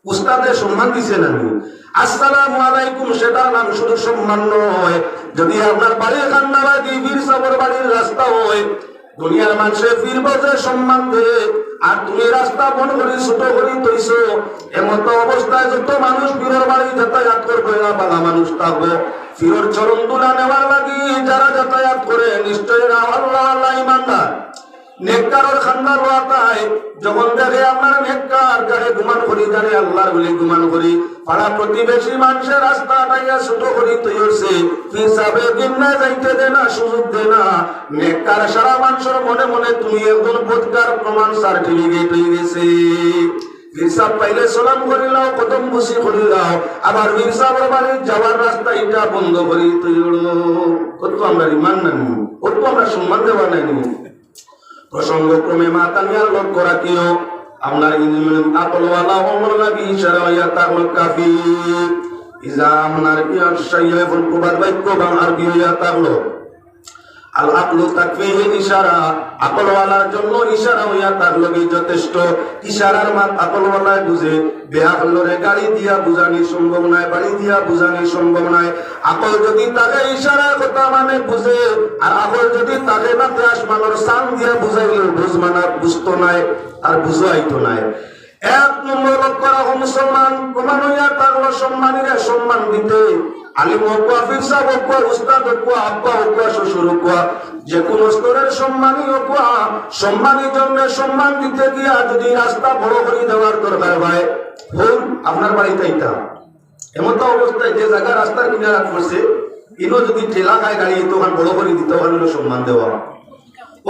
উস্তাদের সম্মান দিছে না, আসসালামু আলাইকুম সেটার নাম শুধু সম্মান নয়। যদি আপনার বাড়ির কান্নাবাদি বীর সাবর বাড়ির রাস্তা হয়, দুনিয়ার মানুষে পীর বজে সম্মান দে, আর তুমি রাস্তা বন করি ছোট করি তৈছো, এমত অবস্থায় যত মানুষ পীরের বাড়ি যাতায়াত করবে না, বালা মানুষ থাকবো, পীরের চরণ তুলা নেওয়ার লাগি যারা যাতায়াত করে নিশ্চয় আল্লাহ আল্লাহ ইমানদার নেককারের খান্দার ওয়াতায়, যখন দেখে আপনার নেককার যারে গুমান করি, যারে আল্লাহর বলে গুমান করি, পাড়া প্রতিবেশী মানুষের রাস্তা টাইয়া ছোট করি তৈরছে, হিসাবে দিনে যাইতে দে না, সুযোগ দে না, নেককার সারা মানুষের মনে মনে তুমি একজন বোধকার প্রমাণ সার্টিফিকেট হয়ে গেছে। হিসাব পাইলে সালাম করিলাও, কদম বসি করিলাও, আবার হিসাবের বাড়ি যাওয়ার রাস্তা এটা বন্ধ করি তৈর, কত আমরা ইমান নানি, কত আমরা সম্মান দেওয়া নাইনি। প্রসঙ্গক্রমে মাতা নিয়ার লক্ষ্য রাখিও, আপনার আকলওয়ালা ওমর লাগি ইশারা হইয়া তাকল কাফি, ইজা আপনার ইয়ার শাইয়ে ফুলকুবাদ বাক্য বাং আরবি হইয়া তাকলো, আল আকলু তাকফিহি ইশারা, আকলওয়ালার জন্য ইশারা হইয়া থাকলো কি যথেষ্ট। ইশারার মাত আকলওয়ালায় বুঝে, বেআকলরে গাড়ি দিয়া বুঝানি সম্ভব নয়, বাড়ি দিয়া বুঝানি সম্ভব নয়। আকল যদি তাকে ইশারার কথা মানে বুঝে, আর আকল যদি তাকে না আসমানোর সান দিয়া বুঝাইলেও বুঝ মানা বুঝতো নাই, আর বুঝাইতো নাই। এক নম্বর লক্ষ্য রাখো মুসলমান, প্রমাণ হইয়া থাকলো সম্মানীরা সম্মান দিতে, আলিম হোক, পীর সাহেব হোক, উস্তাদ হোক, আব্বা হোক, শ্বশুর হোক, যে কোনো স্তরের সম্মানী হোক, সম্মানের জন্য সম্মান দিতে গিয়া যদি রাস্তা বড় করে দেওয়ার দরকার হয়, ভুল আপনার বাড়িতে আইতাম, এমন তো অবস্থায় যে জায়গা রাস্তার কিনারা করছে, ইনো যদি ঠেলা খায় গাড়ি তো ওখানে বড় করে দিতে, ওখানে হইল সম্মান দেওয়া,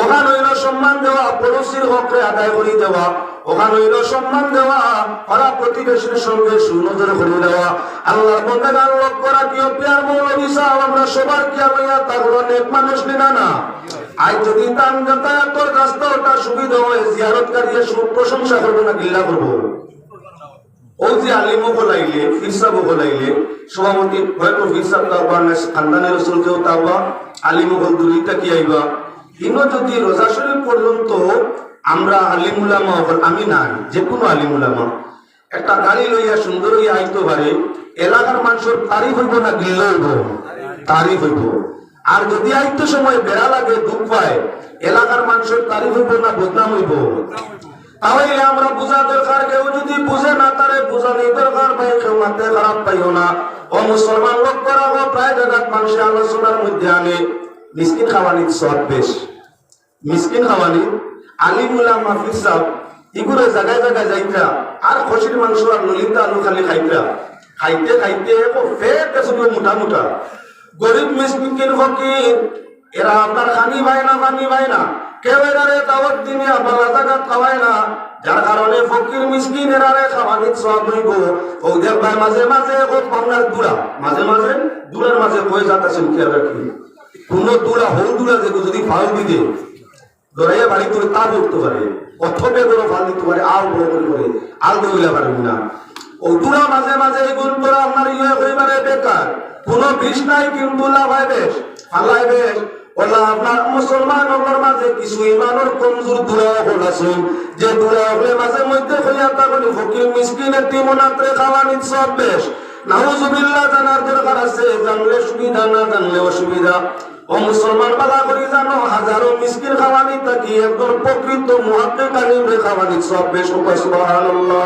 ওখানে হইল সম্মান দেওয়া, পড়োশির হককে আদায় করে দেওয়া, ওখানে হইল সম্মান দেওয়া, পাড়া প্রতিবেশীর সঙ্গে সুনজরে করে দেওয়া। আল্লাহ বন্দেগান লক্ষ্য রাখিও, পিয়ার মৌলভী সাহেব আমরা সবার কি লইয়া তাগুলো নেক মানুষ নিনা না। আজ যদি তান যাতায়াতের রাস্তা ওটা সুবিধা হয়, জিয়ারতকারী প্রশংসা করবো না গিল্লা করবো? ও যে আলিমও বলাইলে, পীর সাহেবও বলাইলে, সভাপতি হয়তো পীর সাহেব তাওবা, খানদানের রসুলকেও তাওবা, আলিমও বল দুইটা কি আইবা। কিন্তু যদি রোজা শরীফ পর্যন্ত আমরা আলিমুলামা, আমি নাই, যে কোনো আলিমুলামা একটা গাড়ি লইয়া সুন্দর হইয়া আইতে পারে, এলাকার মানুষের তারিফ হইব না গিল্লা হইব? তারিফ হইব। আর যদি আইতে সময় বেড়া লাগে, দুঃখ পায়, এলাকার মানুষের তারিফ হইব না বদনাম হইব? তাহলে আমরা বুঝা দরকার, কেউ যদি বুঝে না তারে বুঝানি দরকার, ভাই কেউ মাতে খারাপ পাইও না। ও মুসলমান লোক করা প্রায় জায়গার মানুষের আলোচনার মধ্যে আনে, মিসকিন খাওয়ানি সব বেশ মিসকিন খাওয়ানি আলিমুল্লাহ মাহফিজ সাহেব এগুলো জায়গায় জায়গায় যাইতা আর খসির মাংস আর ললিতা আলু খালি খাইতা খাইতে খাইতে ফের কিছু মোটা মোটা গরিব মিসকিন ফকির এরা আপনার খানি ভাই না কেউ এরারে দাওয়াত দিনে বালা জাগাত খাওয়ায় না, যার কারণে ফকির মিসকিন এরারে খাওয়ানি সব হইব। ও দেখবা মাঝে মাঝে আপনার দুলার মাঝে কয়ে যাচ্ছেন খেয়াল রাখি কোন দুলা হল দুলা দেখো যদি ফাল দিতে ধরাইয়া বাড়ি করে তা করতে পারে অথবে করে ফাল দিতে পারে আল বড় করে আল দইলা পারবি না। ও দুলা মাঝে মাঝে এই গুণ করে আপনার ইয়ে হইবারে বেকার কোনো বিষ নাই, কিন্তু লাভাই বেশ ফালাই বেশ ওলা আপনার মুসলমান ওর মাঝে কিছু ইমানের কমজোর দুরা হল আছে, যে দুরা হলে মাঝে মধ্যে হইয়া তখন ফকির মিসকিনের তিমনাত্রে খাওয়ানি সব বেশ নাউজুবিল্লাহ জানার দরকার আছে, জানলে সুবিধা না জানলে অসুবিধা। ও মুসলমান বালা করি জানো হাজারো মিসকিন খাওয়ানি থাকি একজন প্রকৃত মুহাক্কিক আলিমরে খাওয়ানি সব বেশ। সুবহানাল্লাহ।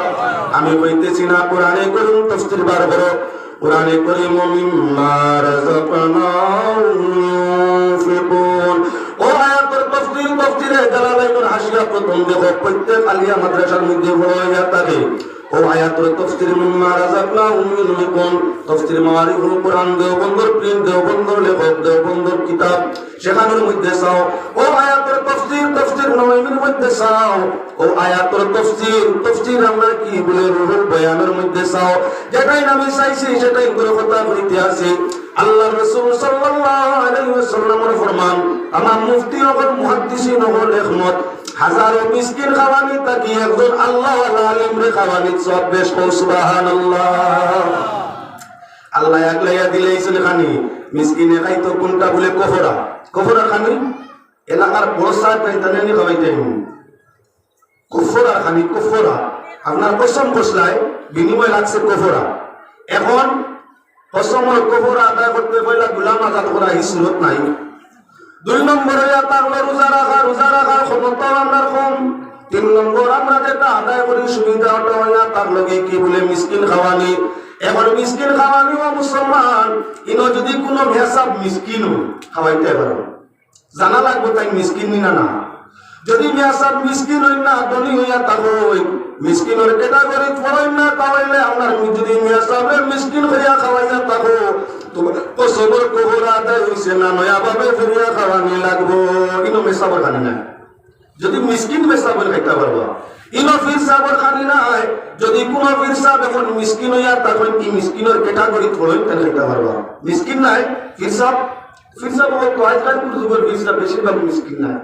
আমি কইতেছি না কোরআনে করিম তাফসীর বার করো, কোরআনে করিম মিম্মা রাযাকনাহুম ইউনফিকুন। ও আয়াতের তাফসীরে জালালাইনুল হাসিয়া প্রথম দেখো প্রত্যেক আলিয়া মাদ্রাসার মধ্যে পড়াইয়া থাকে। ও আয়াতের তাফসীর মিম্মা রাযাকনাহুম ইউনফিকুন তাফসীর মারিফুল কোরআন দেওবন্দর প্রিন্ট দেওবন্দর লেখক দেওবন্দর কিতাব সেখানের মধ্যে চাও। ও আয়াতের তাফসীর নওয়ির মধ্যে চাও। ও আয়াতের তাফসীর আমরা কি বলে রুহুল বয়ানের মধ্যে চাও। যেটাই আমি চাইছি সেটাই করে কথা বলতে আছে। আল্লাহর রাসূল সাল্লাল্লাহু আলাইহি ওয়াসাল্লামের ফরমান আমার মুফতি ও মুহাদ্দিসিন ও লেখমত হাজারো মিসকিন খাওয়ানি তাকি একজন আল্লাহ ওয়ালা আলিম রে খাওয়ানি সব বেশ। সুবহানাল্লাহ। আল্লাহ একলাইয়া দিলেইছেন খানি মিসকিনে খাইতো কোনটা বলে কফরা খানি এলাকার বড় সাহেব তাইতানে নি খাওয়াইতেন কফরা খানি কফরা আপনার কসম কসলায় বিনিময় লাগছে কফরা। এখন কসমের কফরা আদায় করতে পয়লা গোলাম আজাদ করা হিসরত নাই। 2 নম্বরে তাহলে রোজা রাখার ক্ষমতা আপনার কম। 3 নম্বর আমরা যেটা আদায় করি সুবিধা ওটা তার লগে কি বলে মিসকিন খাওয়ানি। এখন মিসকিন খাওয়ানি ও মুসলমান ইনো যদি কোনো ভেসাব মিসকিন খাওয়াইতে পারো জানা লাগবে তাই মিসকিন না। যদি ভেসাব মিসকিন হই না ধনী হইয়া থাকো মিসকিনের ক্যাটাগরি পড়ই না তাহলে আপনার যদি ভেসাবের মিসকিন হইয়া খাওয়াইয়া থাকো তোমার কসমের কবর আদায় হইছে না নয়া ভাবে ফিরিয়া খাওয়ানি লাগবো। ইনো ভেসাবের খানি না যদি মিসকিন ভেসাবের খাইতে পারবো ইনো ফির সাবর খানি নাই। যদি কোনো ফির সাহেব এখন মিসকিন হইয়া তখন কি মিসকিনের ক্যাটাগরি পড়ই তাহলে খাইতে পারবো। মিসকিন নাই ফির সাহেব তো আজকাল যুগের ফির সাহেব বেশিরভাগ মিসকিন নাই।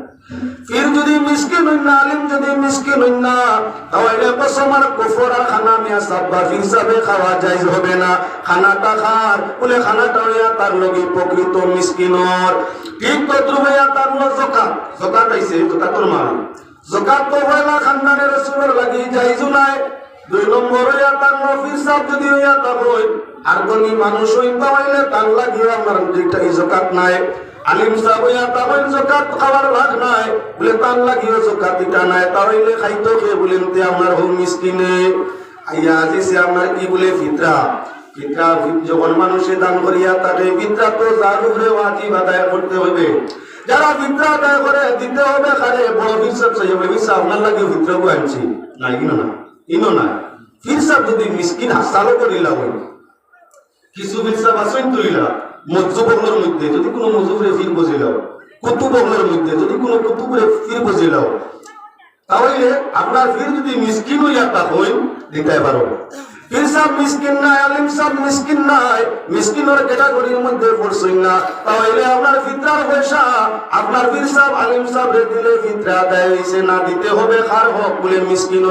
ফির যদি মিসকিন হই না আলিম যদি মিসকিন হই না তাহলে কসমার কুফরা খানা মিয়া সাব্বা ফির সাহেব খাওয়া জায়েজ হবে না। খানাটা খার বলে খানাটা হইয়া তার লগে প্রকৃত মিসকিনর ঠিক তদ্রুপে তার যাকাত আইছে যাকাতুল মাল যাকাত তো হইলা খানদানের রাসূলের লাগি জায়েজ নাই। 2 নম্বর হইয়া তার ফির সাহেব যদি হইয়া তা হই আর ধনী মানুষ হইতা হইলে তার লাগি আমার যেটা যাকাত নাই। আলিম সাহেব হইয়া তা হইল যাকাত খাওয়ার ভাগ নাই বলে তার লাগিও যাকাত এটা নাই তাহলে খাইতো কে বলেন তে আমার হো মিসকিনে আইয়া আজিছে আমার কি বলে ফিতরা যখন মানুষে দান করিয়া তাকে ফিতরা তো যার উপরে ওয়াজিব আদায় করতে হবে। যারা ফিতরা আদায় করে দিতে হবে খারে বড় ফিরসাব চাই হবে ফিরসাব আপনার লাগে ফিতরাও আনছি না ইনো না ফিরসাব যদি মিসকিন হাসালো করিলা হয় কিছু ফিরসাব আসেন তুইলা মজ্জু বগলের মধ্যে যদি কোনো মজুরে ফির বজিলাও কুতু বগলের মধ্যে যদি কোনো কুতুবের ফির বজিলাও তাহলে আপনার ফির যদি মিসকিন হইয়া তা হই দিতে পারো। ফির সাহেব মিসকিন নাই আলিম সাহেব মিসকিন নাই মিসকিনের ক্যাটাগরির মধ্যে পড়ছই না তাহলে আপনার ফিতরার পয়সা আপনার ফির সাহেব আলিম সাহেব দিলে ফিতরা আদায় হইছে না দিতে হবে খার হক বলে মিসকিন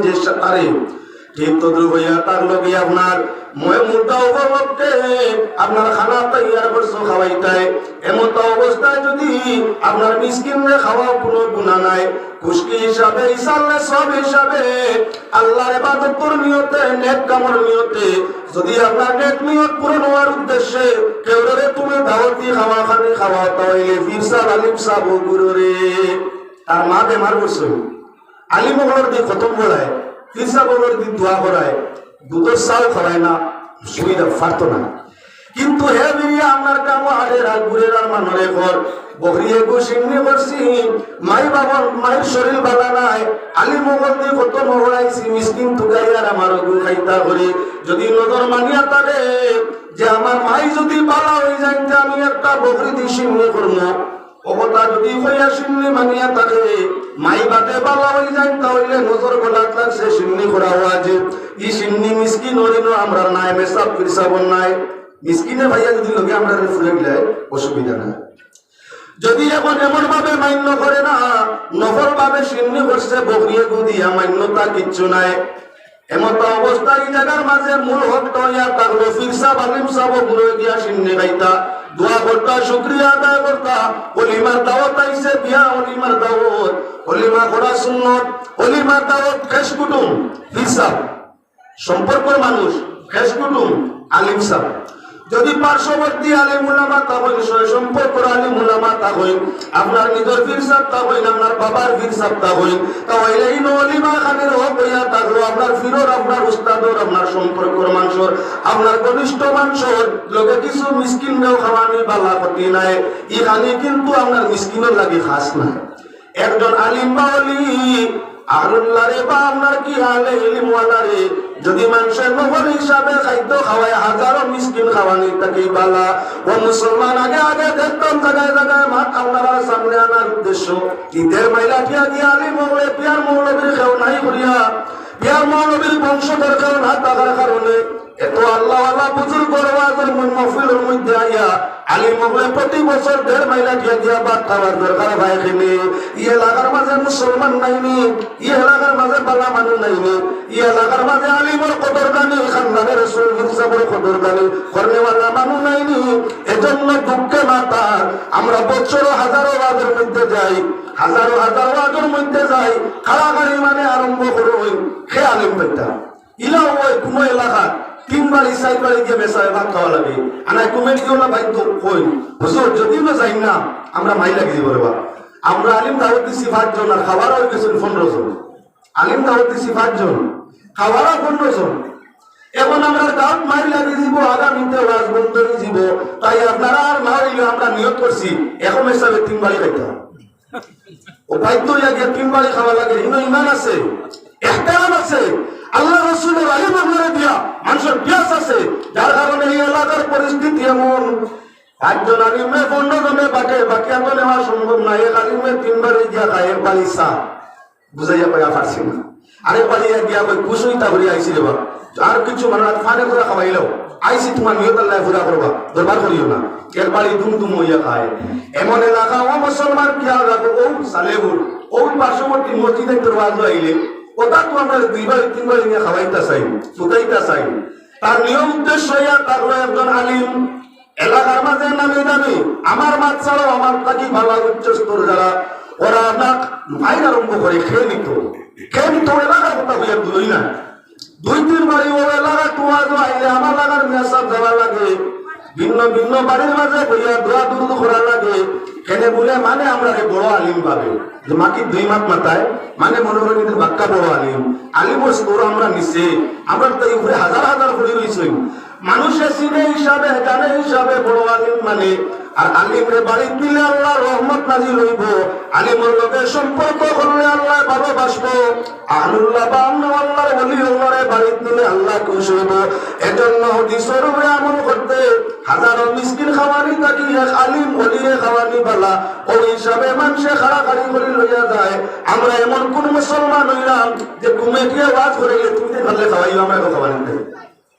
যে আরে ঠিক তদ্রুপ হইয়া তার লগে আপনার মুদ্রা উপলক্ষে আপনার খানা তৈয়ার করছো খাওয়াইতাই এমত অবস্থায় যদি আপনার মিসকিনরে খাওয়া কোনো গুনাহ নাই খুশকি হিসাবে ইসাল্লে সব হিসাবে আল্লাহর ইবাদতের নিয়তে নেক কামের নিয়তে যদি আপনার নেক নিয়ত পূরণ হওয়ার উদ্দেশ্যে কেউরে তুমি দাওয়াতি খাওয়া খানি খাওয়া তাইলে ফির সাহেব আলিম সাহেব গুরুরে তার মা বেমার করছে আলিম ওগুলোর দিয়ে খতম করায় ফির সাহেব ওগুলোর দিয়ে দোয়া করায় দুধের চাল খাওয়ায় না সুবিধা পারতো না কিন্তু হে বিরিয়া আমার কাম আরে রাত ঘুরে আর মানরে ঘর বকরিয়ে গুছিনি করছি মাই বাবার মায়ের শরীর ভালো নাই আলী মোগল দিয়ে কত মহড়াইছি মিসকিন তুগাই আর আমার গু খাইতা করে যদি নজর মানিয়া তারে যে আমার মাই যদি ভালো হয়ে যায় আমি একটা বকরি দিয়ে সিন্নি করবো অবতা যদি হইয়া সিন্নি মানিয়া তারে মাই বাদে ভালো হয়ে যায় তাহলে নজর গলাত লাগছে সিন্নি করা আছে ই সিন্নি মিসকিন হরিনো আমরা নাই মেসাব ফিরসাবন নাই মিসকিনের ভাইয়া যদি লোকে আমরা ফুলে গেলে অসুবিধা না যদি এখন এমন ভাবে মান্য করে না নফল ভাবে সিন্নি করছে বকরিয়ে গুদিয়া মান্যতা কিচ্ছু নাই এমত অবস্থা এই জায়গার মাঝে মূল ভক্ত হইয়া থাকলো ফিরসা বালিম সাহ ঘুরে গিয়া সিন্নি খাইতা দোয়া করতা শুক্রিয়া আদায় করতা অলিমার দাওয়াত আইছে বিয়া অলিমার দাওয়াত অলিমা করা সুন্নত অলিমার দাওয়াত খেস কুটুম ফিরসা সম্পর্কের মানুষ খেস কুটুম আলিম সাহ যদি পার্শ্ববর্তী আলিম উলামা তা হইল সম্পর্ক আলিম উলামা তা হইল আপনার নিজের ফির সাহেব তা হইল আপনার বাবার ফির সাহেব তা হইল তাহলে এই নলিমা খানের হক হইয়া থাকলো আপনার ফিরর আপনার উস্তাদর আপনার সম্পর্কর মানুষের আপনার ঘনিষ্ঠ মানুষের লোকে কিছু মিসকিনও খাওয়ানি বালা ক্ষতি নাই এখানে কিন্তু আপনার মিসকিনের লাগে খাস না একজন আলিম বা অলি আল্লাহ রে বা আপনার কি হালে ইলম ওয়ালা রে যদি মানুষের নফল হিসাবে খাদ্য খাওয়ায় হাজারো মিসকিন খাওয়ানি তাকে বালা ও মুসলমান আগে আগে দেখতাম জায়গায় জায়গায় মাঠ আপনারা সামনে আনার উদ্দেশ্য ঈদের মাইলা ঠিয়া গিয়া আলী মৌলে পিয়ার মৌলবীর কেউ নাই করিয়া পিয়ার মৌলবীর বংশধর কেউ না থাকার কারণে এত আল্লাহ আল্লাহ বুজুর্গ ওয়াজের মাহফিলের মধ্যে আইয়া আলী মৌলে প্রতি বছর 1.5 মাইলা ঠিয়া গিয়া ভাত খাওয়ার দরকার ভাই খেলে ই এলাকার মাঝে মুসলমান নাইনি ই এলাকার মাঝে বালা মানুষ নাইনি ই এলাকার মাঝে আলিমর কদর গানি খানদানে রাসূল হিসাবের কদর গানি করনেওয়ালা মানুষ নাইনি এজন্য দুঃখে মাতা আমরা বছর হাজারো ওয়াজের মধ্যে যাই হাজারো হাজার ওয়াজের মধ্যে যাই খাড়াখাড়ি মানে আরম্ভ করুন হে আলিম পেটা ইলা ওই কোনো এলাকা 3 বাড়ি 4 বাড়ি গিয়ে বেসায় ভাত খাওয়া লাগে আনাই কমেন্ট দিও না ভাই তো কই হুজুর যদি না যাই না আমরা মাই লাগি দিব রে বাবা আমরা আলিম দাওয়াত দিছি 5 জন আর খাবার হয়ে গেছে 15 জন আলিম দাওয়াত দিছি 5 জন খাবার 15 জন এখন আমরা দাওয়াত মাই লাগি দিব আগামীতে ওয়াজ বন্ধ হয়ে যাব তাই আপনারা আর না হইলে আমরা নিয়ত করছি এখন হিসাবে 3 বাড়ি খাইতে ও ভাই তো আগে 3 বাড়ি খাওয়া লাগে ইনো ঈমান আছে ইহতিরাম আছে আল্লাহ রাসূলের আলিম আপনারা দিয়া মানুষের বিয়াস আছে যার কারণে এই এলাকার পরিস্থিতি এমন একজন আলিমে 15 জনে বাকি এত নেওয়া সম্ভব না এক আলিমে 3 বারে গিয়া খায় এক বাড়ি চা বুঝাইয়া পাইয়া পারছি না আরেক বাড়ি গিয়া কই কুসুইতা ভরি আইছি রে বাবা আর কিছু মানে ফানে করে খাওয়াইলো আইছি তোমার নিয়ত আল্লাহ পুরা করবা দরবার করিও না এক বাড়ি দুম হইয়া খায় এমন এলাকা ও মুসলমান কি আর রাখো ও সালেহুর ও পার্শ্ববর্তী মসজিদে দরওয়াজা আইলে ওটা তো আমরা 2 বাড়ি 3 বাড়ি নিয়ে খাওয়াইতা চাই ফুটাইতা চাই তার নিয়ম উদ্দেশ্য হইয়া থাকলো একজন আলিম এলাকার মাঝে নামে দামি আমার মাছ ছাড়াও আমার থাকি ভালো উচ্চস্তর যারা ওরা আপনার ভাই আরম্ভ করে খেয়ে নিত এলাকার কথা হইয়া দুই না 2-3 বাড়ি ও এলাকা তোয়াজ আইলে আমার লাগার মেসাব যাওয়া লাগে ভিন্ন ভিন্ন বাড়ির মাঝে বইয়া দোয়া দুরুদ করা লাগে এনে বলে মানে আমরা বড় আলিম পাবে যে মাকি 2 মাত মাথায় মানে মনে হয় নিজের বাক্কা বড় আলিমর স্তর আমরা নিচে আমরা তো উপরে হাজার হাজার করে রয়েছি মানুষের চিনে হিসাবে জানে হিসাবে বড় আলিম মানে আর আলিমরে বাড়ি দিলে আল্লাহ রহমত নাজিল হইব আলিমর লোকের সম্পর্ক করলে আল্লাহ ভালোবাসবো আল্লাহ বা আল্লাহর ওলি আল্লাহরে বাড়ি দিলে আল্লাহ খুশি হইব এজন্য হাদিসের উপরে আমল করতে হাজারো মিসকিন খাওয়ানি থাকি এক আলিম ওলিরে খাওয়ানি বালা ওই হিসাবে মানুষে খাড়াখাড়ি করে লইয়া যায় আমরা এমন কোন মুসলমান হইলাম যে কমিটি ওয়াজ করে তুমি ভালো খাওয়াইও আমরা খাওয়ানি দেয়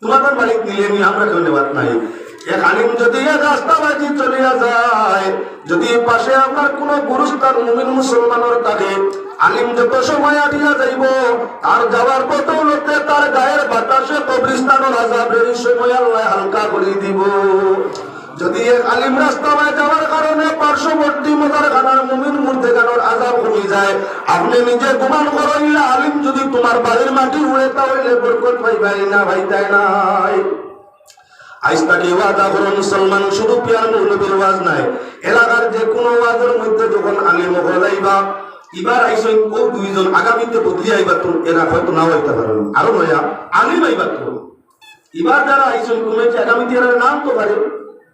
তোমাদের বাড়ি নিয়ে নিয়ে আমরা কেউ নেওয়ার নাই এক আলিম যদি এক রাস্তাবাজি চলিয়া যায় যদি পাশে আপনার কোন গুরুস্থান মুমিন মুসলমানের থাকে আলিম যত সময় আটিয়া যাইব আর যাওয়ার বদৌলতে তার গায়ের বাতাসে কবরিস্তানের আযাবের সময় আল্লাহ হালকা করে দিব যদি এক আলিম রাস্তায় যাওয়ার কারণে পার্শ্ববর্তী মোজারখানার মুমিন মুর্দেগানোর আযাব কমে যায় আপনি নিজে গুমান করাইলা আলিম যদি তোমার বাড়ির মাটি উড়ে তাহলে বরকত পাইবাই না ভাইতাই নাই আজ তাকে ওয়াদা করো মুসলমান শুধু পিয়ার মৌলবীর ওয়াজ নাই এলাকার যে কোনো ওয়াজের মধ্যে যখন আলিম হলাইবা এবার আইসেন ও 2 জন আগামীতে বদলি আইবা তো এরা হয়তো নাও হইতে পারবেন আরো নয়া আলিম আইবা তো এবার যারা আইসুন কমেছে আগামীতে এর নাম তো পারে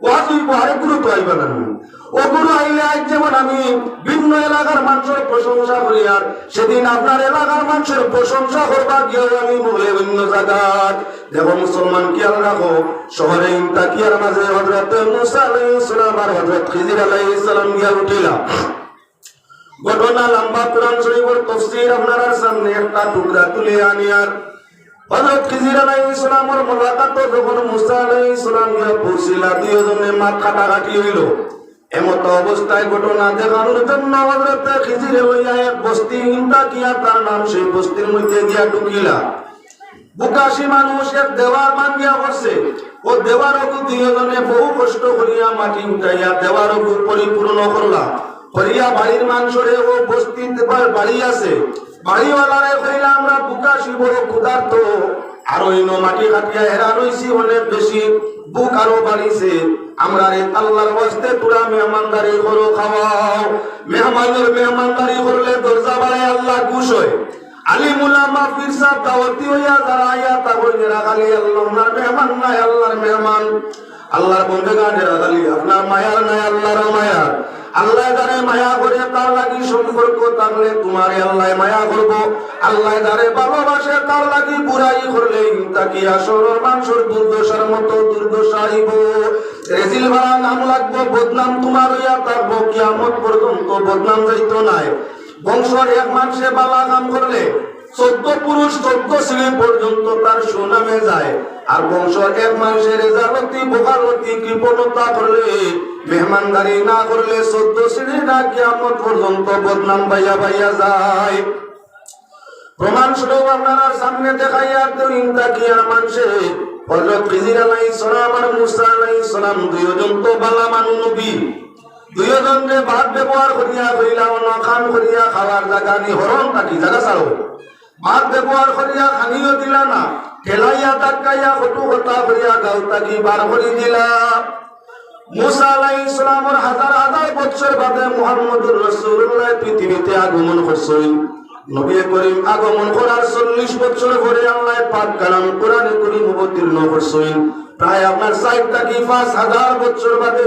ওয়াজ হইব আরেক গুরু তো আইবা না ও গুরু আইলে আজ যেমন আমি ভিন্ন এলাকার মানুষের প্রশংসা করি আর সেদিন আপনার এলাকার মানুষের প্রশংসা করবা গিয়ে আমি বলে অন্য জায়গায় দেখো মুসলমান খেয়াল রাখো শহরে ইন্তাকিয়ার মাঝে হযরত মুসা আলাইহিস সালাম আর হযরত খিজির আলাইহিস সালাম গিয়া উঠিলা ঘটনা লম্বা কোরআন শরীফের তাফসীর আপনার সামনে একটা টুকরা তুলে আনি আর হযরত খিজির আলাইহিস সালামের মুলাকাত যখন মুসা আলাইহিস সালাম গিয়া পৌঁছিলা দুইজনে মাথা কাটাকাটি হইল এমত অবস্থায় ঘটনা দেখানোর জন্য হযরত খিজির লইয়া এক বস্তি ইন্তাকিয়া তার নাম সেই বস্তির মধ্যে গিয়া ঢুকিলা বুকাশি মানুষ এক দেওয়ার ভাঙ্গিয়া বসে ও দেওয়ার দুইজনে বহু কষ্ট করিয়া মাটি উঠাইয়া দেওয়ার পরিপূর্ণ করলা করিয়া বাড়ির মানুষরে ও বস্তিতে বাড়ি আছে বাড়িওয়ালারে কইলা আমরা বুকাশি বড় ক্ষুধার্ত আর অন্য মাটি কাটিয়া হেরান হইছি অনেক বেশি বুক আরো বাড়িছে আমরা রে আল্লাহর ওয়াস্তে তোরা মেহমানদারি করো খাওয়াও মেহমানদারি করলে দরজা বাড়ায় আল্লাহ খুশ হয় আলিম উলামা পীর সাহেব দাওয়াতি হইয়া যারা আয়া তা কইরা খালি আল্লাহর মেহমান নাই আল্লাহর মেহমান আল্লাহর বন্দেগানেরা খালি আপনার মায়ার নাই আল্লাহর মায়া আল্লাহ যারে মায়া করে তার লাগি সম্পর্ক থাকলে তোমারে আল্লাহ মায়া করব আল্লাহ যারে ভালোবাসে তার লাগি বুড়াই করলে তাকি আসরের মানুষের দুর্দশার মতো দুর্দশা আইব রেজিল ভাড়া নাম লাগবো বদনাম তোমার হইয়া থাকবো কিয়ামত পর্যন্ত বদনাম যাইতো নাই বংশের এক মানুষে বালা কাম করলে 14 পুরুষ 14 শ্রেণী পর্যন্ত তার সুনামে যায় আর বংশের এক মানুষের রেজালতি বোকালতি কৃপণতা করলে মেহমানদারি না করলে 14 শ্রেণী না কিয়ামত পর্যন্ত বদনাম বাইয়া বাইয়া যায় প্রমাণ স্বরূপ আপনারা সামনে দেখাইয়া তো ইন্তাকিয়ার মানুষে হযরত খিজির আলাইহিস সালাম আর মুসা আলাইহিস সালাম দুইজন তো বালা মানু নবী দুইজনে ভাত ব্যবহার করিয়া কইলা না খান করিয়া খাওয়ার জায়গা নি হরণ থাকি জায়গা ছাড়ো ভাত ব্যবহার করিয়া খানিও দিলা না ঠেলাইয়া টাকাইয়া কটু কথা করিয়া গাও থাকি বার করে দিলা মুসা আলাইহিস সালামের হাজার হাজার বছর বাদে মুহাম্মদুর রাসূলুল্লাহ পৃথিবীতে আগমন করছেন নবী করিম আগমন করার 40 বছর পরে আল্লাহ পাক কালাম কোরআনে করিম অবতীর্ণ করছেন প্রায় আপনার 60 থেকে 5000 বছর বাদে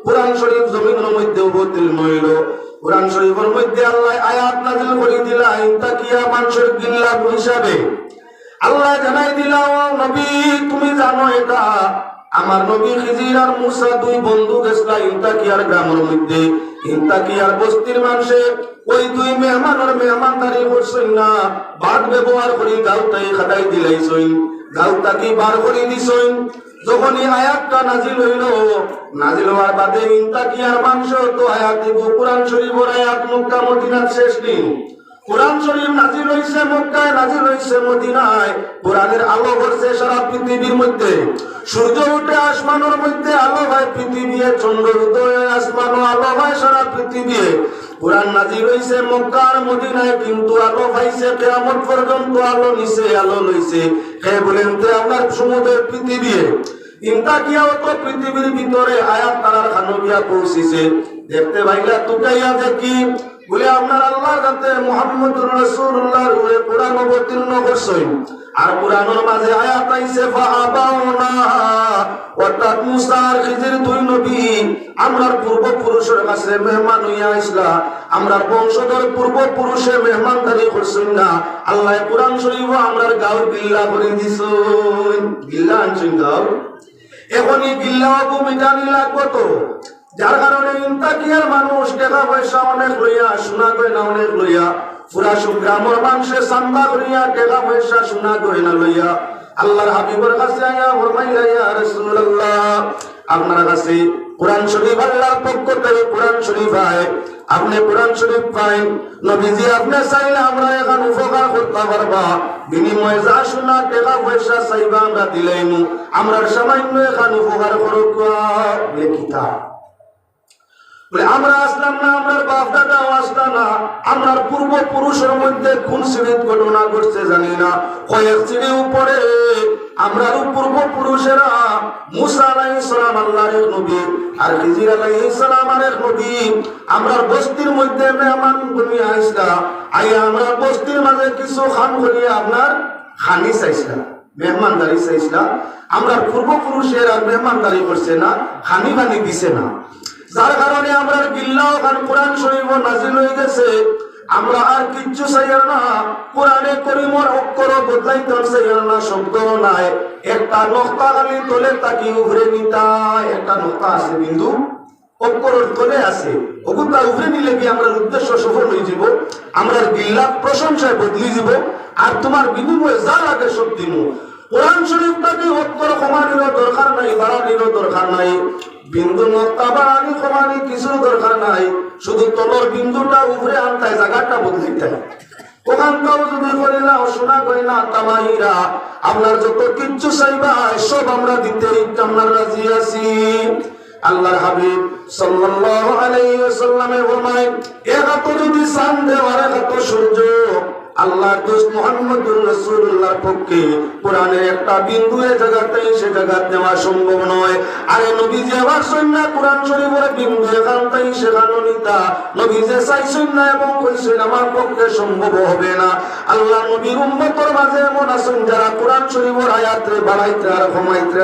কোরআন শরীফ জমিনের মধ্যে অবতীর্ণ হইল কোরআন শরীফের মধ্যে আল্লাহ আয়াত নাযিল করে দিলা ইন্তাকিয়া মানুষের গিল্লা হিসাবে আল্লাহ জানাই দিলা ও নবী তুমি জানো এটা আমার নবী খিজির আর মুসা দুই বন্ধু গেছলা ইন্তাকিয়ার গ্রামের মধ্যে ইন্তাকিয়ার বস্তির মানুষে ওই দুই মেহমানের মেহমানদারি করছেন না ভাত ব্যবহার করি গাউতাই খাটাই দিলাইছেন গাউতাকি বার করে দিছেন যখন এই আয়াতটা নাজিল হইল নাজিল হওয়ার বাদে ইন্তাকিয়ার মানুষ তো আয়াত দিব কোরআন শরীফের আয়াত মক্কা মদিনার শেষ দিন কোরআন শরীফ নাজিল হইছে মক্কায় নাজিল হইছে মদিনায় কোরআনের আলো ভরছে সারা পৃথিবীর মধ্যে সূর্য উঠে আসমানের মধ্যে আলো হয় পৃথিবী চন্দ্র উদয় আসমান আলো হয় সারা পৃথিবী কোরআন নাজিল হইছে মক্কা আর মদিনায় কিন্তু আলো পাইছে কিয়ামত পর্যন্ত আলো নিছে আলো লইছে কে বলেন তে আপনার সমুদ্রের পৃথিবী ইন্তাকিয়াও তো পৃথিবীর ভিতরে আয়াত তারার খানবিয়া পৌঁছিছে দেখতে ভাইলা তুকাইয়া দেখি বলে আপনার আল্লাহ যাতে মুহাম্মদুর রাসূলুল্লাহর উপরে কোরআন অবতীর্ণ করছেন আর কোরআনের মাঝে আয়াত আইছে ফাআবাউনা অর্থাৎ মুসা আর খিজির দুই নবী আমরার পূর্বপুরুষের কাছে মেহমান হইয়া আইসলা আমরার বংশধর পূর্বপুরুষে মেহমানদারি করছেন না আল্লাহ কোরআন শরীফ আমরার গাও গিল্লা করে দিছেন গিল্লা আনছেন গাও এখনই গিল্লা আবু মিটানি লাগবো তো যার কারণে ইন্তাকিয়ার মানুষ টাকা পয়সা অনেক লইয়া সোনা গয়না অনেক লইয়া পুরা গ্রামের মানুষে চান্দা করিয়া টাকা পয়সা সোনা গয়না লইয়া আল্লাহর হাবিবের কাছে আয়া ফরমাইলা ইয়া রাসূলুল্লাহ আপনার কাছে কোরআন শরীফ আল্লাহর পক্ষ থেকে কোরআন শরীফ আয় আপনি কোরআন শরীফ পাইন নবীজি আপনি চাইলে আমরা এখন উপকার করতে পারবা বিনিময়ে যা সোনা টাকা পয়সা চাইবা আমরা দিলাইমু আমরা সামান্য এখন উপকার করব লেখিতা আমরা আসলাম না আমরার বাপ দাদাও আসলাম না আমরার পূর্বপুরুষের মধ্যে কোন শ্রেণীর ঘটনা ঘটছে জানি না কয়েক শ্রেণী উপরে আমরার পূর্বপুরুষেরা মুসা আলাইহিস সালাম আল্লাহর নবী আর খিজির আলাইহিস সালাম আরেক নবী আমরার বস্তির মধ্যে মেহমান বনিয়া আইসলা আইয়া আমরার বস্তির মাঝে কিছু খান করিয়া আপনার খানি চাইছিলাম মেহমানদারি চাইছিলাম। আমরা পূর্বপুরুষের আর মেহমানদারি করছে না, খানি বানি দিছে না, যার কারণে আমরা গিল্লাও খান কোরআন শরীফ নাজিল হয়ে গেছে। আমরা আর কিচ্ছু চাইয়ার না, কোরআনে করিমর অক্ষর বদলাইতে চাইয়ার না, শব্দ নাই। একটা নক্তা খালি তোলে তাকে উভরে নিতাই, একটা নক্তা আছে বিন্দু অক্ষরের তোলে আছে, ওগুলা উভরে নিলে কি আমরা উদ্দেশ্য সফল হয়ে যাব, আমরা গিল্লা প্রশংসায় বদলি যাব, আর তোমার বিনিময়ে যা লাগে সব দিব। কোরআন শরীফটাকে অক্ষর কমানিরও দরকার নাই, বাড়ানিরও দরকার নাই, বিন্দু নক্তা বাড়ানি কমানি কিছুর দরকার নাই, শুধু তলর বিন্দুটা উপরে আনতায় জায়গাটা বদলাইতাই। ওখানটাও যদি করিলা শোনা করিলা তামাইরা আপনার যত কিচ্ছু চাইবা সব আমরা দিতে আমরা রাজি আছি। আল্লাহর হাবিব সাল্লাল্লাহু আলাইহি ওয়াসাল্লামে ফরমায়, এক হাত যদি চাঁদ দেও আর এক হাত সূর্য, আল্লাহর দোস্ত মুহাম্মদুর রাসূলুল্লাহর পক্ষে কোরআনের একটা বিন্দু এ জায়গাতেই সে জায়গা নেওয়া সম্ভব নয়। আরে নবী যে আবার সুন্নাহ কোরআন শরীফের বিন্দু এখানটাই সেখানে নিতা, নবী যে চাইছেন না এবং কইছেন আমার পক্ষে সম্ভব হবে না। আল্লাহ নবীর উম্মতের মাঝে এমন আছেন যারা কোরআন শরীফের আয়াতে বাড়াইতে আর কমাইতে,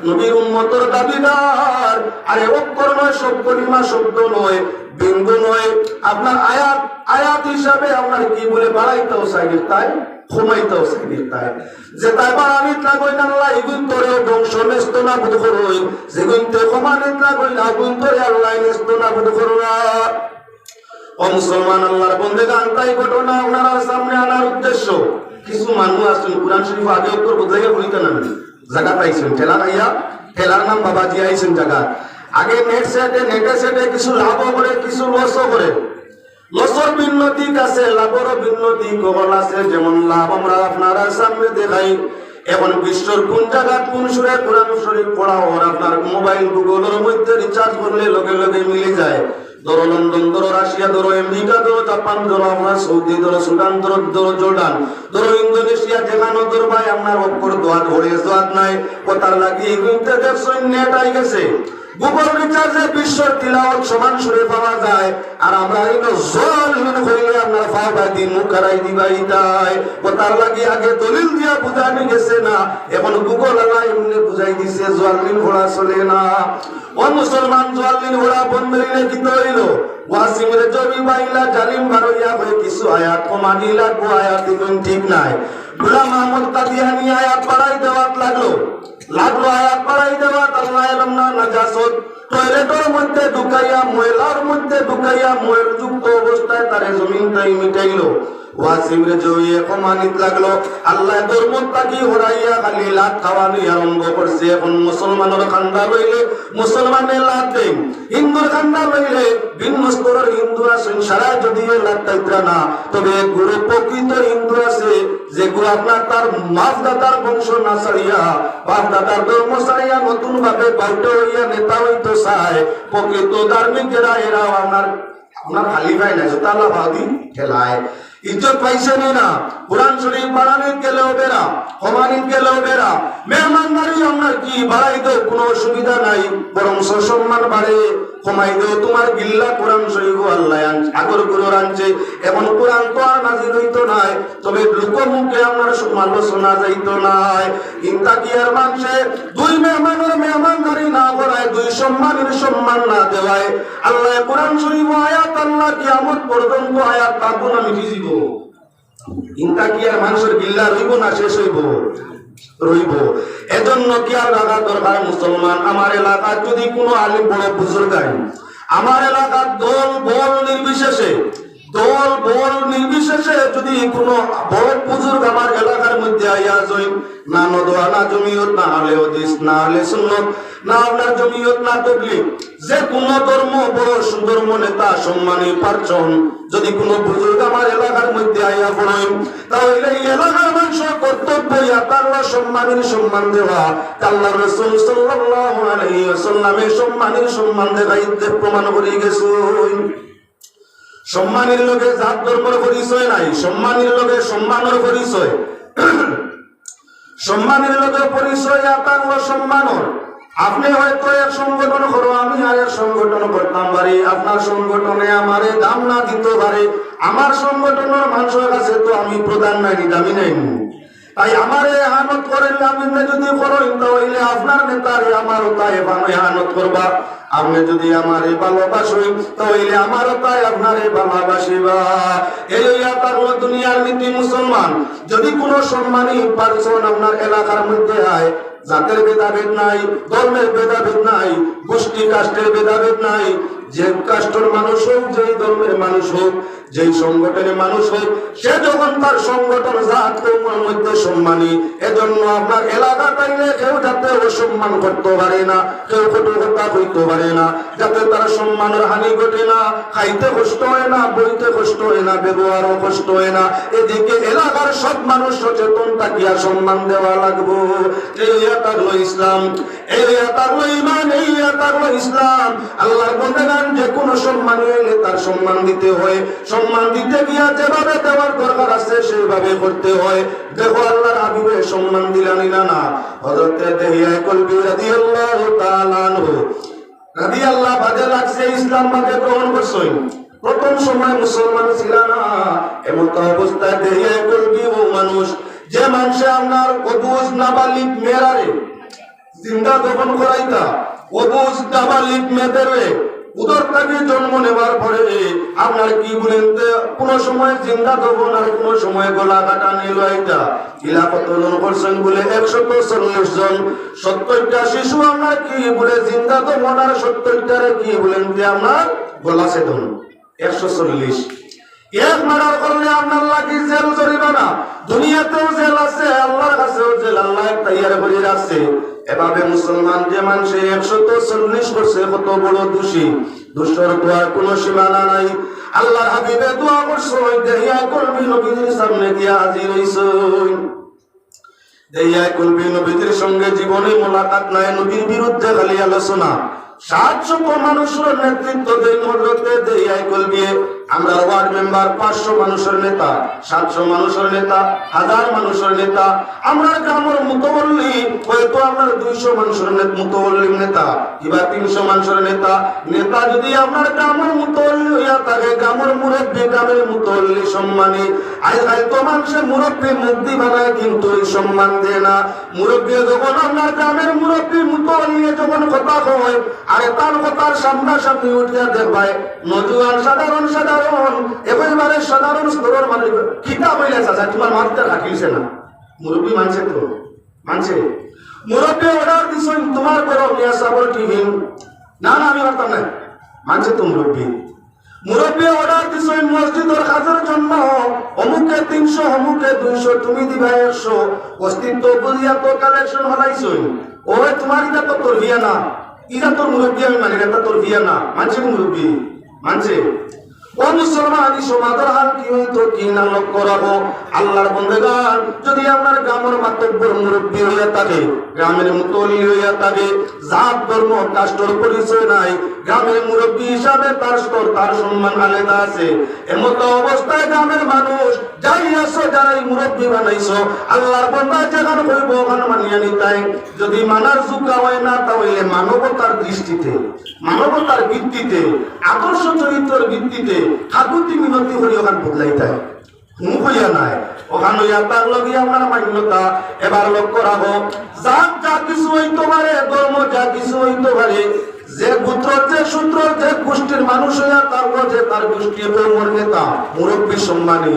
নবীর উম্মতের দাবিদার। আরে অক্ষর নয়, শব্দ কলিমা শব্দ নয়, বিন্দু নয়, আপনার আয়াত আয়াত হিসাবে আপনার কি বলে বাড়াইতেও চাইলে তাই, কমাইতেও চাইলে তাই। যে তাই বাড়ানিত লাগই না আল্লাহ এগুন তোরে ধ্বংস নেস্ত না বুধ করই, যেগুনতে কমানিত লাগই না আগুন তোরে আল্লাহ নেস্ত না বুধ কররা। ও মুসলমান আল্লাহর বন্দেগান, তাই ঘটনা ওনারা সামনে আনার উদ্দেশ্য। কিছু মানুষ আসছেন কোরআন শরীফ আগে অক্ষর বদলাইয়া বলিতে না, জায়গা পাইছেন ঠেলা খাইয়া, ঠেলার নাম বাবাজি আইছেন জায়গা। আগে নেটে সেটে কিছু লাভ করে কিছু লসও করে। লসর ভিন্ন দিক আছে, লাভেরও ভিন্ন দিক আছে। যেমন লাভ আমরা আপনারা সামনে দেখাই, এখন বিশ্বের কোন জায়গা কোন সুরে কোরআন শরীফ পড়া ওর আপনার মোবাইল গুগলের মধ্যে রিচার্জ করলে লগে লগে মিলে যায়। ধরো লন্ডন, ধরো রাশিয়া, ধরো আমেরিকা, ধরো জাপান, ধরো আপনার সৌদি, ধরো সুদান, ধরো জর্ডান, ধরো ইন্দোনেশিয়া, যেখানে ধরবাই আপনার অক্ষর দোয়াত ভরে দোয়াত নাই, কথার লাগিয়ে কিন্তু দেখছেন নেট আই গেছে। গুগল রিচার্জে বিশ্বের তিলাওয়াত সমান সুরে পাওয়া যায়, আর আমরা এগুলো জল হইলে আপনার ফাওয়া দিন মুখ হারাই দিবাই তাই। কথার লাগি আগে দলিল দিয়া বুঝানি গেছে না, এখন গুগল আলা এমনি বুঝাই দিছে জোয়ালিন ঘোড়া চলে না। ও মুসলমান, জোয়ালিন ঘোড়া বন্ধরিলে কি হইল? ওয়াসিমের জবি বাইলা জালিম বারইয়া হয়ে কিছু আয়াত কমানিলা, গো আয়াত এখন ঠিক নাই। গোলাম আহমদ কাদিয়ানি আয়াত বাড়াই দেওয়াত লাগলো আয়াত বাড়াই দেওয়াত। আল্লাহ এলাম না নাজাসত টয়লেটের মধ্যে ঢুকাইয়া, ময়লার মধ্যে ঢুকাইয়া ময়ল যুক্ত অবস্থায় তারে জমিনটাই মিটাইলো। ওয়াসিমরে জইয়ে কমানিত লাগলো। আল্লাহ ধর্মটাকে হরাইয়া খালি লাত খাওয়ানি আরম্ভ করছে। এখন মুসলমানের খান্দা লইলে মুসলমানের লাত দেন, হিন্দুর খান্দা লইলে ভিন্ন স্তরের হিন্দু আছেন, সারা যদিও লাত তাইত্রা না, তবে গুরু প্রকৃত হিন্দু আছে যেগুলো আপনার তার বাপ দাদার বংশ না ছাড়িয়া, বাপ দাদার ধর্ম ছাড়িয়া নতুন ভাবে পাল্টে হইয়া নেতা হইতে চায়। প্রকৃত ধার্মিকেরা এরাও আপনার খালি পায় না, তালা ভাবি ঠেলায় ইজ্জত পাইছেন না। কোরআন শরীফ বাড়ানিত গেলেও বেড়া, কমানিত গেলেও বেড়া। মেহমানদারি আপনার কি বাড়াই দেও কোনো অসুবিধা নাই, বরং সম্মান বাড়ে। কমাই দেও তোমার গিল্লা কোরআন শরীফ আল্লাহ আগর করে আনছে। এখন কোরআন তো আর নাজিল হইতো নাই, তবে লোকমুখে আপনার সমালোচনা যাইতো নাই। ইন্তা কি আর মানছে দুই মেহমানের মেহমানদারি না করায়, দুই সম্মানের সম্মান না দেওয়ায় আল্লাহ কোরআন শরীফ আয়াত আল্লাহ কিয়ামত পর্যন্ত আয়াত তাকুন আমি ভিজিব। ইন্তা কি আর মানুষের গিল্লা রইব না শেষ হইব? রইব। এজন্য কি আর লাগা দরকার মুসলমান, আমার এলাকার যদি কোনো আলিম বড় বুজুর্গ আইন, আমার এলাকার দল বল নির্বিশেষে যদি কোনো বড় বুজুর্গ আমার এলাকার মধ্যে আইয়া জয়, না নদোয়া, না জমিয়ত, না হলে হাদিস, না হলে সুন্নাত, না আপনার জমিয়ত, না তাবলীগ, যে কোন ধর্ম বড় সুধর্ম নেতা সম্মানী পারছন, যদি কোন বুজুর্গ আমার এলাকার মধ্যে আইয়া পড়েন, তাহলে এই এলাকার মানুষের কর্তব্য আল্লাহ সম্মানের সম্মান দেওয়া। আল্লাহ রাসূল সাল্লাল্লাহু আলাইহি ওয়াসাল্লামের সম্মানের সম্মান দেখাইতে প্রমাণ করে গেছেন। সম্মানের লোকে জাত ধর্মের পরিচয় নাই, সম্মানের লোকে সম্মানের পরিচয়, সম্মানের লোকের পরিচয় আল্লাহ সম্মানের। আপনি হয়তো এক সংগঠন করো, আমি আর এক সংগঠন করতাম পারি, আপনার সংগঠনে আমারে দাম না দিতে পারে, আমার সংগঠনের মানুষের কাছে তো আমি প্রধান নাই, দামি নাই। তাই আমারে এহানত করেন, আমি যদি করেন তাহলে আপনার নেতারে আমারও তাই এহানত করবা। আপনি যদি আমারে ভালোবাসেন তাহলে আমারও তাই আপনারে ভালোবাসিবা। এই হলো দুনিয়ার নীতি। মুসলমান যদি কোনো সম্মানী পার্সন আপনার এলাকার মধ্যে আয়, জাতের ভেদাভেদ নাই, ধর্মের ভেদাভেদ নাই, গোষ্ঠী কাস্টের ভেদাভেদ নাই, যে কাস্টের মানুষ হোক, যেই ধর্মের মানুষ হোক, যেই সংগঠনের মানুষ হোক, সে যখন তার সংগঠন জাত কৌমের মধ্যে সম্মানী, এজন্য আপনার এলাকা পাইলে কেউ যাতে অসম্মান করতে পারে না, কেউ কটু কথা কইতে পারে না, যাতে তার সম্মানের হানি ঘটে না, খাইতে কষ্ট হয় না, বইতে কষ্ট হয় না, ব্যবহারও কষ্ট হয় না। এদিকে এলাকার সব মানুষ সচেতন থাকিয়া সম্মান দেওয়া লাগবো। এই হলো ইসলাম, এই হলো ঈমান, এই হলো ইসলাম। আল্লাহর বান্দাগণ যে কোনো সম্মান হইলে তার সম্মান দিতে হয়, সম্মান দিতে গিয়া যেভাবে দেওয়ার দরকার আছে সেইভাবে করতে হয়। দেখো আল্লাহর হাবিবের সম্মান দিলেন না। হযরত দেহিয়া কলবি রাদিয়াল্লাহু তাআলা আনহু রাদিয়াল্লাহু বাদে লাগছে ইসলাম মাকে গ্রহণ করছেন। প্রথম সময় মুসলমান ছিল না, এমন অবস্থায় দেহিয়া কলবি ও মানুষ, যে মানুষে আপনার অবুজ নাবালিগ মেয়েরারে জিন্দা দফন করাইতা, অবুজ নাবালিগ মেয়েদেরকে উদর থেকে জন্ম নেবার পরে আপনার কি বলেন, কোন সময় জিন্দা দফন আর কোন সময় গলা কাটা নিল। এটা ইলা কতজন করছেন বলে 140 জন। 70টা শিশু আপনার কি বলে জিন্দা দফন আর 70টারে কি বলেন আপনার গলা ছেদন। 140 এক মারার করলে আপনার লাগি জেল জরিমানা। দুনিয়াতেও জেল আছে, আল্লাহর কাছেও জেল, আল্লাহ তৈয়ার করে রাখছে। এভাবে মুসলমান যে মানুষে 140 করছে, কত বড় দোষী। দোষের দোয়ার কোনো সীমানা নাই। আল্লাহর হাবিবে দোয়া করছে, দেহিয়া কলবি নবীর সামনে গিয়া হাজির হইছে। দেহিয়া কলবি নবীর সঙ্গে জীবনে মোলাকাত নাই, নবীর বিরুদ্ধে খালি আলোচনা। 700 মানুষের নেতৃত্ব দেন হযরতে দেহিয়া কলবি। আমরা ওয়ার্ড মেম্বার 500 মানুষের নেতা, 700 মানুষের নেতা, 1000 মানুষের নেতা। আমরা গ্রামের মুতওয়াল্লি হয়তো আমরা 200 মানুষের মুতওয়াল্লি নেতা, কিবা 300 মানুষের নেতা। নেতা যদি আপনার গ্রামের মুতওয়াল্লি হইয়া থাকে, গ্রামের মুরব্বী, গ্রামের মুতওয়াল্লি সম্মানী। আজকাল তো মানুষের মুরব্বী মুক্তি বানায়, কিন্তু এই সম্মান দেয় না। মুরব্বী যখন আপনার গ্রামের মুরব্বী মুতওয়াল্লি যখন কথা হয়, আরে তার কথার সামনাসামনি উঠিয়া দেখবায় নজুয়ান সাধারণ একেবারে সাধারণ স্তরের মানুষ কিতা বইলে চাচা তোমার মারতে রাখিছে না। মুরব্বী মানছে তো, মানছে। মুরব্বী অর্ডার দিছেন তোমার করো নিয়া সাবর টিফিন, না না আমি পারতাম না, মানছে তো মুরব্বী। মুরব্বী অর্ডার দিছেন মসজিদের কাজের জন্য, অমুকে 300, অমুকে 200, তুমি দিবা 100। অস্তিত্ব বুঝিয়া তো কালেকশন হলাইছই। ওই তোমার এটা তো তোর বিয়া না, এটা তোর মুরব্বী, আমি মানি এটা তোর বিয়া না, মানছে মুরব্বী, মানছে। ও মুসলমান, সমাজের হাল কি হইতো কি না লক্ষ্য রাখো। আল্লাহর বান্দাগণ, যদি আপনার গ্রামের মাতব্বর মুরব্বী হইয়া থাকে, গ্রামের মুতওয়াল্লি হইয়া থাকে, জাত ধর্ম কাস্টর পরিচয় নাই, গ্রামের মুরব্বী হিসাবে তার স্তর, তার সম্মান আলাদা আছে। এমত অবস্থায় গ্রামের মানুষ যাই আছো, যারাই মুরব্বী বানাইছো, আল্লাহর বান্দা যেখানে হইব ওখানে মানিয়া নিতাই। যদি মানার যোগ্য হয় না, তাহলে মানবতার দৃষ্টিতে, মানবতার ভিত্তিতে, আদর্শ চরিত্রের ভিত্তিতে কাকুতি মিনতি করি ওখানে বদলাই থাকে। মুখ হইয়া নাই ওখানে হইয়া তার লগে আপনার মান্যতা। এবার লক্ষ্য রাখো, জাত যা কিছু হইতে পারে, ধর্ম যা কিছু হইতে পারে, যে গোত্র, যে সূত্র, যে গোষ্ঠীর মানুষ হইয়া তারপর যে তার গোষ্ঠী কৌমের নেতা, মুরব্বী সম্মানী।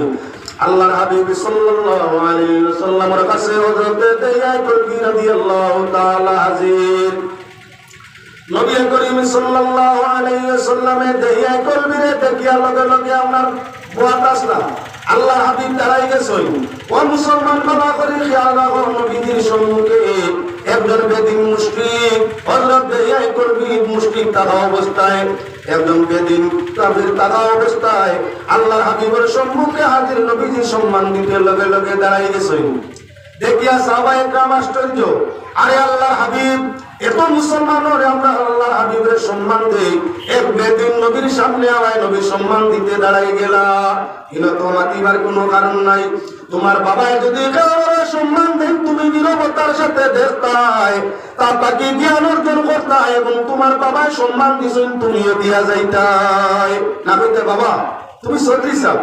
আল্লাহর হাবিব সাল্লাল্লাহু আলাইহি ওয়াসাল্লামের কাছে হযরত দেহিয়া কলবি রাদিয়াল্লাহু তাআলা হাজির। নবী করিম সাল্লাল্লাহু আলাইহি ওয়াসাল্লামের দেহিয়া কলবিরে দেখিয়া লগে লগে আপনার বুয়াত আসলাম। আল্লাহ হাবিব দাঁড়াই গেছেন। ও মুসলমান, বাবা করে খেয়াল রাখো, নবীজির সম্মুখে একজন বেদিন মুশরিক হযরত দেহিয়া কলবি মুশরিক থাকা অবস্থায়, একজন বেদিন কাফির থাকা অবস্থায় আল্লাহ হাবিবের সম্মুখে হাজির। নবীজি সম্মান দিতে লগে লগে দাঁড়াই গেছেন। দেখিয়া সাহাবায়ে কেরাম আশ্চর্য, আরে আল্লাহ হাবিব, এত মুসলমানরে আমরা আল্লাহ হাবিবের সম্মান দেই, এক বেদিন নবীর সামনে আওয়ায় নবীর সম্মান দিতে দাঁড়াই গেলা। কিন্তু তোমার দিবার কোনো কারণ নাই। তোমার বাবায় যদি কারোর সম্মান দেন, তুমি নীরবতার সাথে দেখতাই, তার বাকি জ্ঞান অর্জন করতাই, এবং তোমার বাবায় সম্মান দিছেন তুমিও দিয়া যাইতাই। না কইতে বাবা তুমি চৌধুরী সাহেব,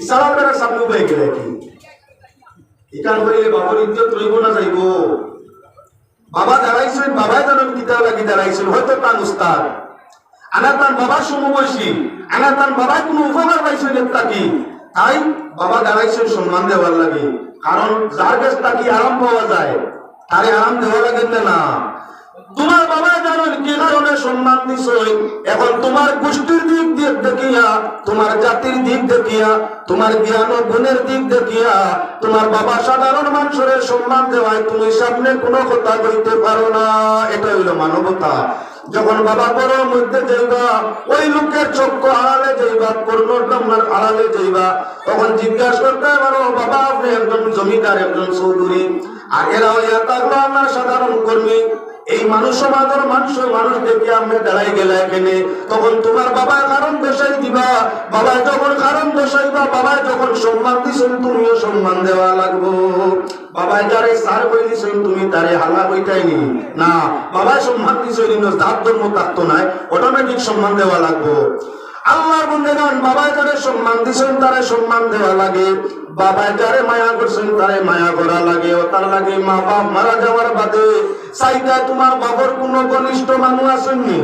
ইসালামের সামনে উঠে গেলে কি এখান হইলে বাবার ইজ্জত রইব না যাইব। বাবা দাঁড়াইছেন, বাবাই জানেন কিতা লাগি দাঁড়াইছেন, হয়তো তার উস্তাদ আনা তার বাবার সমবয়সী, আনা তার বাবাই কোনো উপকার পাইছেন তাকি, তাই বাবা দাঁড়াইছেন সম্মান দেওয়ার লাগে। কারণ যার কাছ তাকি আরাম পাওয়া যায় তারে আরাম দেওয়া লাগে না। তোমার বাবা জানেন কি কারণে সম্মান দিছ, এখন তোমার গোষ্ঠীর দিক দিয়ে দেখিয়া, তোমার জাতির দিক দেখিয়া, তোমার জ্ঞান ও গুণের দিক দেখিয়া তোমার বাবা সাধারণ মানুষের সম্মান দেওয়ায় তুমি সামনে কোনো কথা কইতে পারো না। এটা হইল মানবতা। যখন বাবা বড় মধ্যে যাইবা, ওই লোকের চক্ষু আড়ালে যাইবা, কর্ণর আড়ালে যাইবা, তখন জিজ্ঞাসা করতে পারো বাবা আপনি একজন জমিদার, একজন চৌধুরী, আগেরা হইয়া থাকলো আমরা সাধারণ কর্মী, এই মানুষ সমাজের মানুষ দেখে আমি দাঁড়াই গেলে এখানে, তখন তোমার বাবা কারণ দোষাই দিবা। বাবা যখন কারণ দোষাইবা, বাবা যখন সম্মান দিছেন তুমিও সম্মান দেওয়া লাগবো। বাবা যারে সার বই দিছেন তুমি তারে হাল্লা বইটাইনি না, বাবা সম্মান দিছেন জাত ধর্ম থাকতো নাই, অটোমেটিক সম্মান দেওয়া লাগবো। আল্লাহর বন্দেগান বাবা যারে সম্মান দিছেন তারে সম্মান দেওয়া লাগে, বাবা যারে মায়া করছেন তারে মায়া করা লাগে। ও তার লাগে মা বাপ মারা যাওয়ার বাদে চাইটা তোমার বাবার কোন ঘনিষ্ঠ মানুষ আসেননি,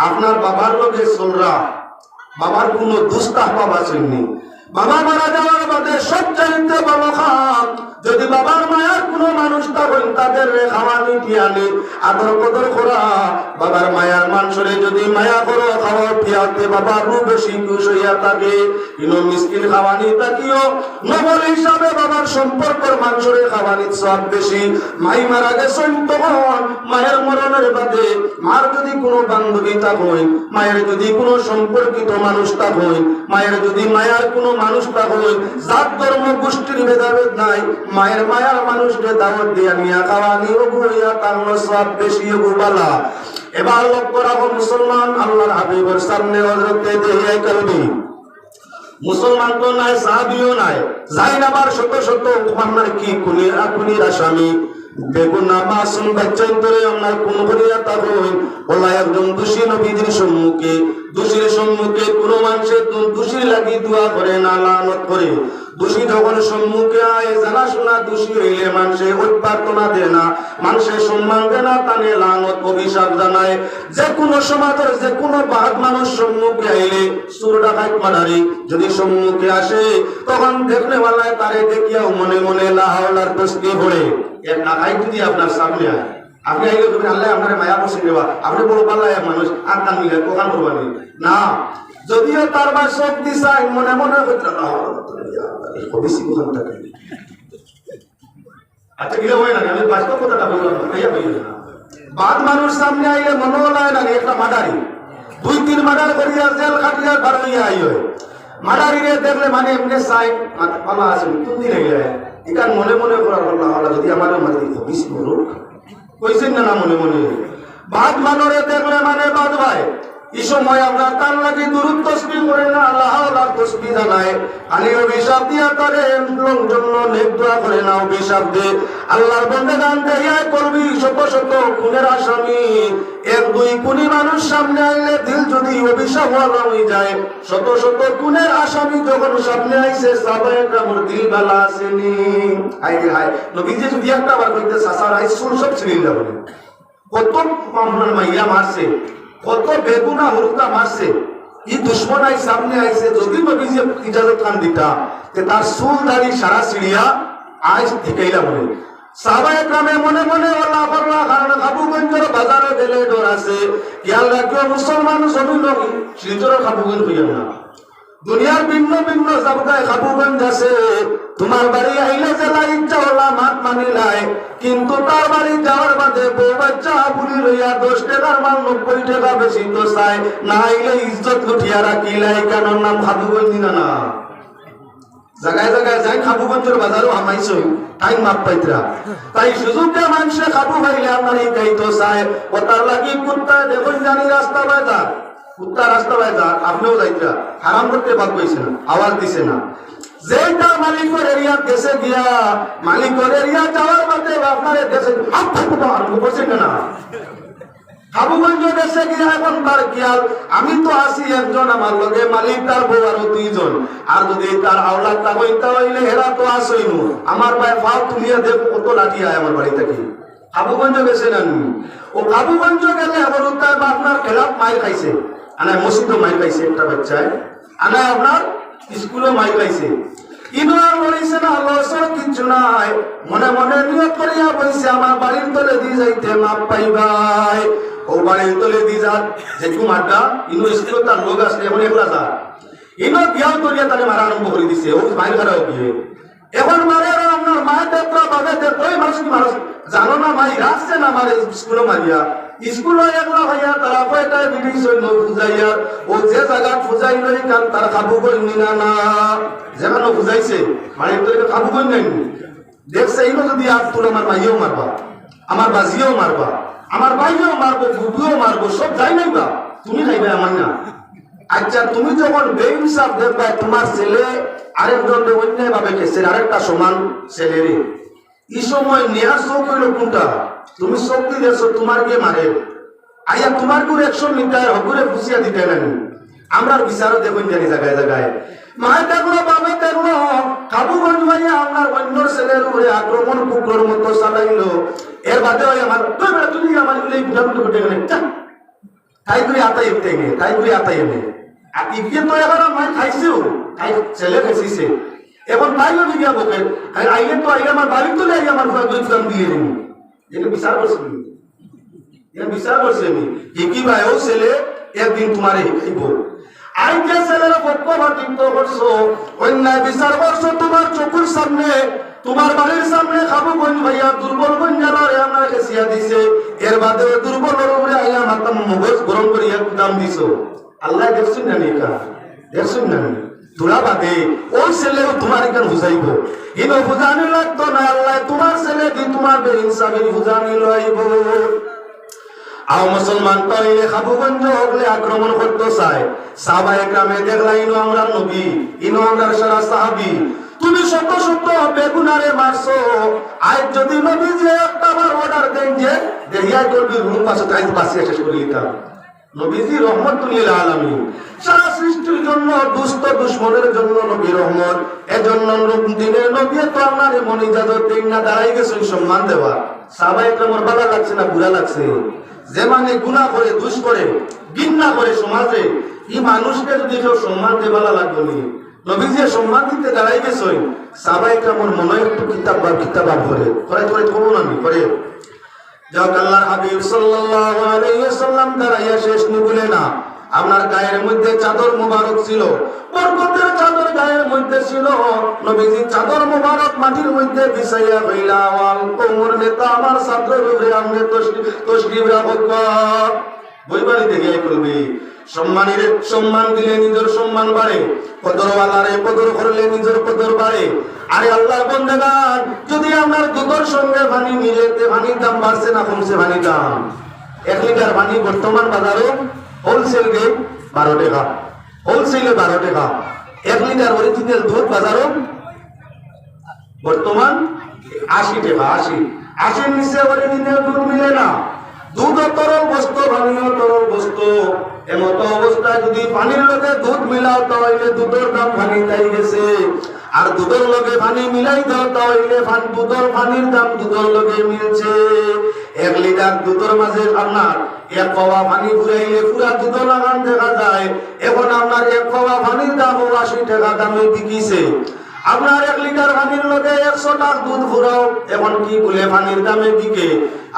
আপনার বাবার লোকে চলরা, বাবার কোন দুস্তাহ বাবা আসেননি। বাবা মারা যাওয়ার বাদে সব চাইতে ভালো খান যদি বাবার মায়ার কোন মানুষ তখন তাদের খাওয়ানি পিয়ানি আদর কদর করা। বাবার মায়ার মানুষরে যদি মায়া করো খাওয়া পিয়াতে বাবার রূপ বেশি খুশ হইয়া থাকে। কিন্তু মিসকিন খাওয়ানি তাকিও নবল হিসাবে বাবার সম্পর্কের মানুষরে খাওয়ানি সব বেশি। মাই মারা গেছেন তখন মায়ের মরণের বাদে মার যদি কোনো বান্ধবী থাকেন, মায়ের যদি কোনো সম্পর্কিত মানুষ থাকেন, মায়ের যদি মায়ার কোনো মানুষ থাকেন, জাত ধর্ম গোষ্ঠীর ভেদাভেদ নাই, মায়ের মায়ার মানুষকে দাওয়াত দিয়া নিয়া খাওয়ানি ওগুইয়া তার সব বেশি ওগুবালা। এবার লক্ষ্য রাখো মুসলমান, আল্লাহর হাবিবের সামনে হযরতে দেহিয়া কালবি মুসলমান তো নাই, সাহাবীও নাই, জাইনাবার শত শত আপনার কি খুনির আসামি বেগুনা মাসুম বাচ্চাই ধরে আপনার কোন করিয়া থাকেন, ওলা একজন দোষী নবীজির সম্মুখে, দোষীর সম্মুখে কোন মানুষের দোষী লাগি দোয়া করে না, লানত করে। দোষী যখন সম্মুখে আয় জানাশোনা দোষী হইলে মানুষে অভ্যর্থনা দেয় না, মানুষের সম্মান দেয় না, তানে লানত অভিশাপ জানায়। যে কোনো সমাজের যে কোনো বাদ মানুষ সম্মুখে আইলে, চোর ডাকাত মারারি যদি সম্মুখে আসে, তখন দেখলে বেলায় তারে দেখিয়াও মনে মনে লা হাওলার তসবিহ পড়ে। এক ডাকাত যদি আপনার সামনে আয়, আপনি আইলে তুমি আল্লাহ আপনার মায়া বসে দেবা, আপনি বড় পাল্লায় এক মানুষ আর কান মিলে কোকান করবানি না। যদিও তার বা শক্তি চাই মনে মনে আচ্ছা গিয়ে হয় না, আমি বাস্তব কথাটা বললাম না। বাদ মানুষ সামনে আইলে মনে হয় না একটা মার্ডারি, 2-3 মার্ডার করিয়া জেল খাটিয়া বার হইয়া আই হয়। মার্ডারিরে দেখলে মানে এমনি চাই পালা আছে তুমি লেগে এখান মনে মনে করার আল্লাহ যদি আমারও মারি বেশি বলো কইছেন না মনে মনে। বাদ মানুরে দেখলে মানে বাদ ভাই এই সময় আপনার তার লাগে দুরূদ তাসবিহ করে না, আল্লাহ আল্লাহ তাসবিহ জানায়, আলী অভিশাপ দিয়া তারে জন্য নেক দোয়া করে না, অভিশাপ দে আল্লাহর বান্দাগান দেয়া করবি শত শত খুনের আসামি। 1-2 খুনি মানুষ সামনে আইলে দিল যদি অভিশাপ ওয়ালা হয়ে যায়, শত শত খুনের আসামি যখন সামনে আইছে সাহাবায়ে কেরামের দিল বালা আসেনি। হায় হায় নবীজি যদি একটা বার কইতে সাসার আইস সব ছিলেন যাবে, কত মামলার মাইয়া মারছে, কত বেগুনা হরুতা মারছে, এই দুশ্মন আই সামনে আইছে, যদি নবীজি ইজাজত খান দিতা তার চুল দাড়ি সারা সিঁড়িয়া আজ ঠিকাইলা বলে। সাহাবায়ে কেরামে মনে মনে আল্লাহ আল্লাহ, কারণ খাবুগঞ্জের বাজারে গেলে ডর আছে, খেয়াল রাখিও মুসলমান জমি নবী শিলচরের খাবুগঞ্জ হইয়া না, দুনিয়ার ভিন্ন ভিন্ন জায়গায় খাবুগঞ্জ আছে। তোমার বাড়ি আইলে জেলা ইচ্ছা হলা মাত মানিলাই, কিন্তু তার বাড়ি যাওয়ার বাদে বউ বাচ্চা বুড়ি লইয়া 10 টাকার মাল 90 টাকা বেশি তো চাই না, আইলে ইজ্জত লুটিয়া রাখিলাই, কেন নাম খাবুগঞ্জ না না। জায়গায় জায়গায় যাই খাবুগঞ্জের বাজারও হামাইছো টাইম মাপ পাইতরা, তাই সুযোগে মানুষে খাবু পাইলে আপনার এই গাইতো চায়। ওটার লাগি কুত্তায় দেখুন জানি রাস্তা বাজার, কুত্তা রাস্তা বাজার আপনিও যাইতরা হারাম করতে বাদ পাইছে না, আওয়াজ দিছে না। যেটা মালিকের এরিয়া দেশে গিয়া মালিকের এরিয়া যাওয়ার বাদে আপনার দেশে আরম্ভ করছে না, খাবুগঞ্জ গেছে গিয়া এখন তার খেয়াল আমি তো আছি একজন, আমার লগে মালিক তার বউ আরো 2 জন, আর যদি তার আওলাদ তা হইতা হইলে হেরা তো আসই নু, আমার ভাই ফাও তুলিয়া দেব কত লাঠি আয় আমার বাড়ি থেকে। খাবুগঞ্জ গেছে না ও খাবুগঞ্জ গেলে আবার তার আপনার খেলাপ মাইর খাইছে, আনা মসজিদও মাইর খাইছে একটা বাচ্চায়, আনা আপনার স্কুলও মাইর খাইছে। ইনার বলেছে না লসর কিছু নাই, মনে মনে নিয়ত করিয়া বলছে আমার বাড়ির তলে দিয়ে যাইতে মাপ পাইবাই। ও বাড়ির তলে দিয়ে যান যেটু মাঠটা ইনো স্কুল তার লোক আসলে এমন একলা যা ইনো বিয়াও করিয়া তাহলে মারা আরম্ভ করে দিছে। ও মাইর খারাপ গিয়ে এখন মারে আর আপনার মায়ের দেখলো বাবা দেখলো মানুষ কি মানুষ জানো না মাই রাখছে না মারে স্কুলে মারিয়া স্কুলে একলা ভাইয়া তারা কয়টায় বিধি সৈন্য বুঝাইয়া ও যে জায়গা ফুজাই নাই কারণ তারা খাবু করিনি না না যেখানে বুঝাইছে মানে তোকে খাবু করি নাই দেখছে ইনো যদি আর তুলে আমার মাইও মারবা, আমার বাজিও মারবা, আমার ভাইও মারবো, বুবুও মারবো, সব যাই নাই বা তুমি খাইবে আমার না। আচ্ছা তুমি যখন বেইনসাফ দেখবা তোমার ছেলে আরেকজন অন্যায় ভাবে খেয়েছে আরেকটা সমান ছেলেরে, এই সময় নেয়ার চোখ হইল কোনটা? তুমি চোখ দিয়েছো তোমার কে মারে আইয়া তোমার গুলো 100 মিটার হগুরে ফুসিয়া দিতে নেন। আমরা বিচারও দেখুন জানি জায়গায় জায়গায় মায়ের দেখলো বাবা দেখলো খাবুগঞ্জ ভাইয়া আপনার অন্য ছেলের উপরে আক্রমণ কুকুরের মতো চালাইলো। এর বাদে আমার তুমি আমার এই বুঝাবুঝি ঘটে গেলেন তাই তুই আতাই উঠতে গে তাই তুই আতাই এনে আর ইপিয়ে তো এবার মায়ের খাইছেও তাই ছেলে খাইছে এখন তাইও দিকে বকে আইলে তো আইলে আমার বাড়ি তো আইলে আমার দাম দিয়ে দিন এটা বিচার করছি এটা বিচার করছি আমি কি ভাই ও ছেলে একদিন তোমার খাইব আই যে ছেলের পক্ষপাতিত্ব করছো অন্যায় বিচার করছো তোমার চোখের সামনে তোমার বাড়ির সামনে খাবুগঞ্জ ভাইয়া দুর্বল গঞ্জালারে আমরা খেসিয়া দিছে এর বাদে দুর্বলের উপরে আইয়া মাতাম মগজ গরম করিয়া দাম দিছো। আল্লাহ দেখছেন না নিকা দেখছেন না তোরা বাদে ওই ছেলে তোমার এখানে বুঝাইব ইনো বুঝানি লাগতো না আল্লাহ তোমার ছেলে দি তোমার বেইনসাফি বুঝানি লইব। আও মুসলমান তাইলে খাবুগঞ্জ হলে আক্রমণ করতে চায় সাহাবায়ে কেরামে দেখলা ইনো আমরা নবী ইনো আমরা সারা সাহাবী তুমি শত শত বেগুনারে মারছো আজ যদি নবী যে একটা বার অর্ডার দেন যে দেহিয়া করবি রুম পাশে তাই পাশে শেষ করে দিতাম। নবীজি রহমতুল লিল আলামিন সারা সৃষ্টির জন্য দুষ্ট দুশমনের জন্য নবী রহমত এজন্য দিনের নবী তো আপনার মন ইজাজত দেন না দাঁড়াই গেছে সম্মান দেওয়া। সাহাবায়ে কেরামের ভালো লাগছে না বুড়া লাগছে যে মানে গুনাহ করে দুষ করে ঘৃণা করে সমাজে এই মানুষকে যদি কেউ সম্মান দেওয়া লাগবে নি নবীজি সম্মান দিতে দাঁড়াই গেছে সাহাবায়ে কেরামের মনে একটু কিতাব ভরে করে করে করুন আমি করে যাও আল্লাহর হাবিব সাল্লাল্লাহু আলাইহি ওয়াসাল্লাম দাঁড়াইয়া শেষ নি বলে না আপনার গায়ের মধ্যে চাদর মোবারক ছিল বরকতের চাদর গায়ের মধ্যে ছিল নবীজি চাদর মোবারক মাটির মধ্যে বিছাইয়া কইলা ওয়াল কোমর নেতা আমার চাদরের উপরে আপনি তশরিফ রাখবা বই বাড়িতে গিয়ে করবি সম্মানের সম্মান দিলে নিজের সম্মান বাড়ে কদরওয়ালারে কদর করলে নিজের কদর বাড়ে। আরে আল্লাহর বান্দাগান যদি আপনার দুধের সঙ্গে পানি মিলেতে পানির দাম বাড়ছে না কমছে পানির দাম 1 লিটার পানি বর্তমান বাজারে হোলসেল রেট 12 টাকা হোলসেলে 12 টাকা 1 লিটার অরিজিনাল দুধ বাজারে বর্তমান 80 টাকা 80 নিচে অরিজিনাল দুধ মিলে না। দুধ তরল বস্তু পানিও তরল বস্তু এমত অবস্থায় যদি পানির লগে দুধ মিলাও তাহলে দুধের দাম পানি তাই গেছে আর দুধের লগে পানি মিলাই দাও তাহলে দুধের পানির দাম দুধের লগে মিলছে। 1 লিটার দুধের মাঝে আপনার 1 পাওয়া পানি ঘুরাইলে পুরা দুধের লাগান দেখা যায়। এখন আপনার 1 পাওয়া পানির দাম 80 টাকা দামে বিকিছে। আপনার 1 লিটার পানির লগে 100 টাকা দুধ ঘুরাও এখন কি বলে পানির দামে বিকে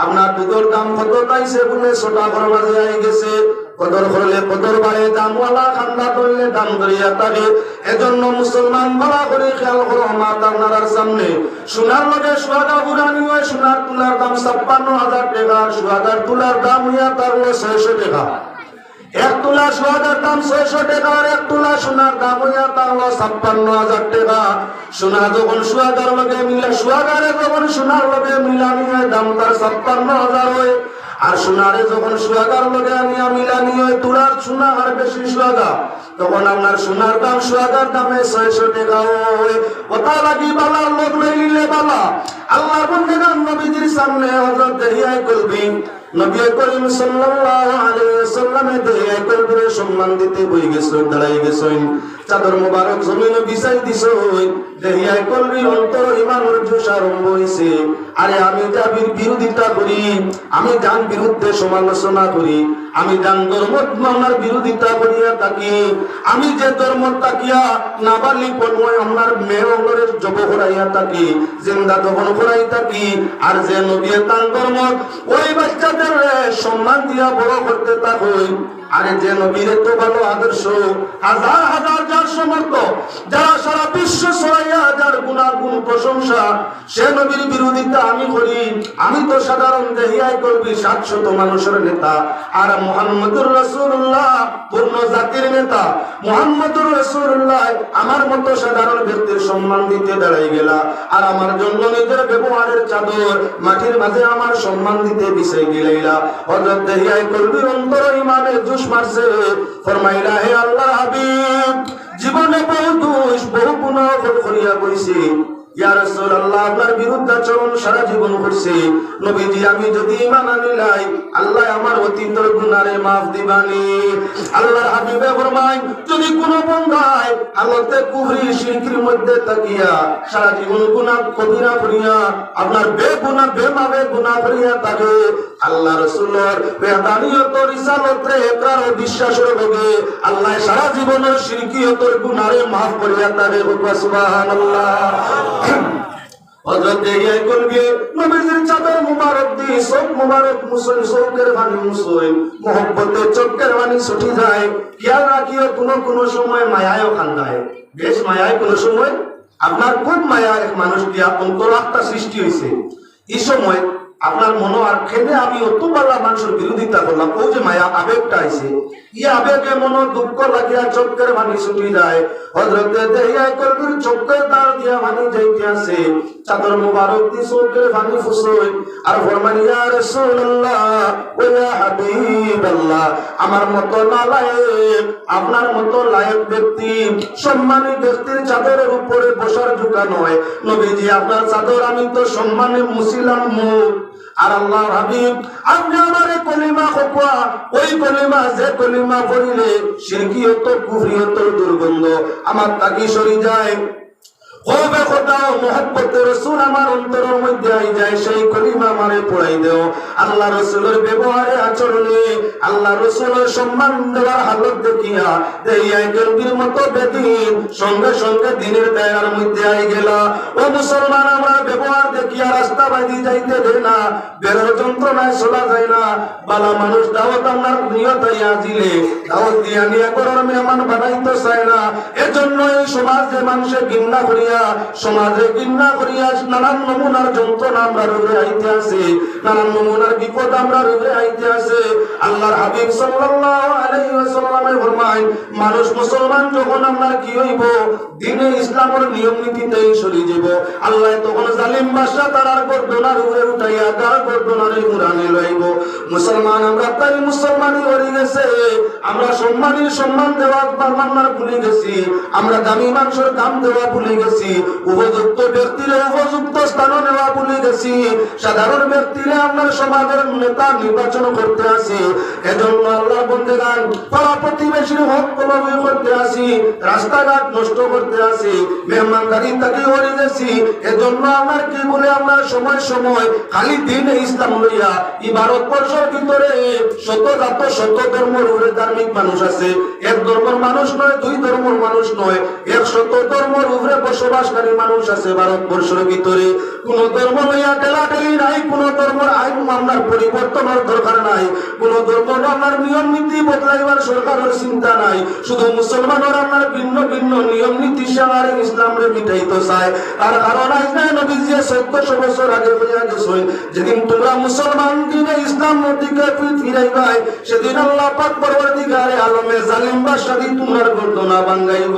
আপনার দুধের দাম কত তাইছে বলে 100 টাকার মাঝে আই গেছে। কদর করলে কদর বাড়ে দামওয়ালা খান্দা করলে দাম ধরিয়া থাকে। এজন্য মুসলমান বলা করে খেয়াল করো মাতা আপনার সামনে সোনার লগে সোহাগা বুড়ানি হয় সোনার তুলার দাম 56,000 টাকা আর সোহাগার তুলার দাম হইয়া তার 600 টাকা। 1 তোলা সোহাগার দাম 600 টাকা আর 1 তোলা সোনার দাম হইয়া তার 56,000 টাকা। সোনা যখন সোহাগার লগে মিলে সোহাগারে যখন সোনার লগে মিলানি হয় দাম তার 56,000 হয় আর সোনারে যখন সোহাগার লগে আনিয়া মিলানি হয় তোলার সোনা আর বেশি সোহাগা তখন আপনার সোনার দাম সোহাগার দামে 600 টাকা হয়। কথা লাগি বালার লোক লইলে বালা আল্লাহর বান্দাগান নবীজির সামনে হযরত দেহিয়াই করবি নবী করিম সাল্লাল্লাহু আলাইহি ওয়াসাল্লামে দেয়া কলবিরে সম্মান দিতে বই গেছেন, দাঁড়াই গেছেন, চাদর মোবারক জমিনে বিছাই দিছেন, দেহিয়া কলবির অন্তর ঈমানের জোশ আরম্ভ হইছে। আরে আমি যাবির বিরোধিতা করি, আমি জান বিরুদ্ধে সমালোচনা করি, আমি জান ধর্ম মানার বিরোধিতা করিয়া থাকি, আমি যে ধর্ম তাকিয়া নাবালিগ পন্ময় আমার মেয়ে অঙ্গরের জব করাইয়া থাকি, জিন্দা দহন করাই থাকি, আর যে নবী তান ধর্ম ওই বাচ্চাদের সম্মান দিয়া বড় করতে থাকুই। আরে যে নবীর এত ভালো আদর্শ, হাজার হাজার যার সমর্থ, যারা সারা বিশ্ব ছড়াইয়া যার গুণাগুণ প্রশংসা, সে নবীর বিরোধিতা আমি করি। আমি তো সাধারণ দেহিয়াই করবি 700 মানুষের নেতা, আর মুহাম্মদুর রাসূলুল্লাহ পূর্ণ জাতির নেতা। মুহাম্মদুর রাসূলুল্লাহ আমার মতো সাধারণ ব্যক্তির সম্মান দিতে দাঁড়াই গেলা, আর আমার জন্য নিজের ব্যবহারের চাদর মাটির মাঝে আমার সম্মান দিতে বিছাই গেলাইলা। হযরত দেহিয়াই করবির অন্তর ইমানের জোশ মারছে, ফরমাইলা হে আল্লাহর হাবিব, জীবনে বহু দোষ বহু গুনাহ করিয়া কইছি, ইয়া রাসূলুল্লাহ আপনার বিরুদ্ধাচরণ সারা জীবন করছি। নবীজি আমি যদি ঈমান আনিলাই, আল্লাহ আমার অতীতের গুনাহে মাফ দিবানি। আল্লাহর হাবিবে ফরমায়, যদি কোনো বান্দায় হালতে কুফরি শিরকির মধ্যে তাকিয়া সারা জীবন গুনাহ কবিরা করিয়া আপনার বেগুনাহ বেমাবে গুনাহ করিয়া থাকে, আল্লাহ রাসূলের বেদানিয়ত রিসালতে একরার ও বিশ্বাসের লগে আল্লাহ সারা জীবনের শিরকিয়তের গুনাহে মাফ করিয়া থাকে। সুবহানাল্লাহ। হযরত দেহিয়া কলবি নবীজির চাদর মুবারক দি সব মুবারক মুসল সৌকের বাণী মুসল মোহব্বতে চোখের বাণী ছুটি যায়। খেয়াল রাখিও কোন সময় মায়ায়ও খান্দায়, বেশ মায়ায় কোন সময় আপনার খুব মায়া এক মানুষ দিয়া অন্তরাত্মা সৃষ্টি হয়েছে। এই সময় আপনার মনো আর খেলে আমি অত পাল্লা মানুষের বিরোধিতা করলাম, ও যে মায়া আবেগটা আইছে, ই আবেগে মনো দুঃখ লাগিয়া চোখের বাণী ছুটি যায়। হযরতে দেহিয়া কলবির চোখের তার দিয়া বাণী যাইতে আছে, চাদর মুবারক দি চোখের বাণী ফুসই আর ফরমান, ইয়া রাসূলুল্লাহ ওয়া ইয়া হাবিবাল্লাহ, আমার মতো নালায়েক আপনার মতো লায়েক ব্যক্তি সম্মানী ব্যক্তির চাদরের উপরে বসার যোগ্য নয়। নবীজি আপনার চাদর আমি তো সম্মানে মুছিলাম মুখ, আর আল্লাহর হাবিব আপনি আমারে কলিমা খোয়া, ওই কলিমা যে কলিমা পড়িলে শিরকিয়ত কুফরিয়ত দুর্গন্ধ আমার তাকি সরি যায়। হবে খোদা মুহাব্বতে রাসূল আমার অন্তরের মধ্যে আই যায়, সেই কলিমা আমারে পড়াই দাও। আল্লাহ রাসূলের ব্যবহারে আচরণে আল্লাহ রাসূলের সম্মান দেওয়ার হালত দেখিয়া দেহিয়া কলবির মতো বেদিন সঙ্গে সঙ্গে দিনের দায়রার মধ্যে আই গেলা। ও মুসলমান, আমরা ব্যবহার দেখিয়া রাস্তা বাইদি যাইতে দেয় না, বেরোর যন্ত্রণায় চলা যায় না। বালা মানুষ দাওয়াত আমার নিয়ত আজিলে দাওয়াত দিয়া নিয়ে করার মেহমান বানাইতে চায় না। এজন্য এই সমাজে মানুষে ঘৃণা করিয়া সমাজে ঘৃণা করিয়া নানান নমুনার যন্ত্রণা আমরা রূপে আইতে আছে, নানান নমুনার বিপদ আমরা রূপে আইতে আছে। আল্লাহর হাবিব সাল্লাল্লাহু আলাইহি ওয়াসাল্লামে ফরমায়, মানুষ মুসলমান যখন আমরা কি হইব, দ্বীনে ইসলামের নিয়ম নীতিতেই সরি যাব, আল্লাহ তখন জালিম বাদশা তার গর্দনার উপরে উঠাইয়া তার গর্দনারে মুরানি লইব। মুসলমান আমরা তাই মুসলমানি হয়ে গেছে, আমরা সম্মানের সম্মান দেওয়া মান্নার ভুলে গেছি, আমরা দামি মানুষের দাম দেওয়া ভুলে গেছি, উপযুক্ত ব্যক্তিরে উপযুক্ত স্থান নেওয়া ভুলে গেছি, সাধারণ ব্যক্তিরে আপনার সমাজের নেতা নির্বাচন করতে আসি। এজন্য আল্লাহ বন্দেগান পাড়া প্রতিবেশীর হক কলমে করতে আসি, রাস্তাঘাট নষ্ট করতে আসি, মেহমানদারি তাকে হয়ে গেছি। এজন্য আমার কি বলে আমরা সময় সময় খালি দিন ইসলাম লইয়া এই ভারতবর্ষের ভিতরে শত জাত শত ধর্মের উপরে ধার্মিক মানুষ আছে, এক ধর্মের মানুষ নয়, দুই ধর্মের মানুষ নয়, 100 ধর্মের উপরে বসবাসকারী মানুষ আছে ভারতবর্ষের ভিতরে। কোন ধর্ম লইয়া ঠেলাঠেলি নাই, কোন ধর্মের আইন মামলার পরিবর্তনের দরকার নাই, কোন ধর্ম আপনার নিয়ম নীতি বদলাইবার সরকারের চিন্তা নাই। শুধু মুসলমানের আপনার ভিন্ন ভিন্ন নিয়ম নীতি সেবার ইসলামরে মিটাইতে চায়। তার কারণ আজ নাই নবীজি 1400 বছর আগে হইয়া গেছেন, যেদিন তোমরা মুসলমান দিনে ইসলাম দিকে ফিরাইবাই, সেদিন আল্লাহ পাক পরবর্তীকালে আলমে জালিম বাদশাহী তোমার গর্দনা ভাঙাইব।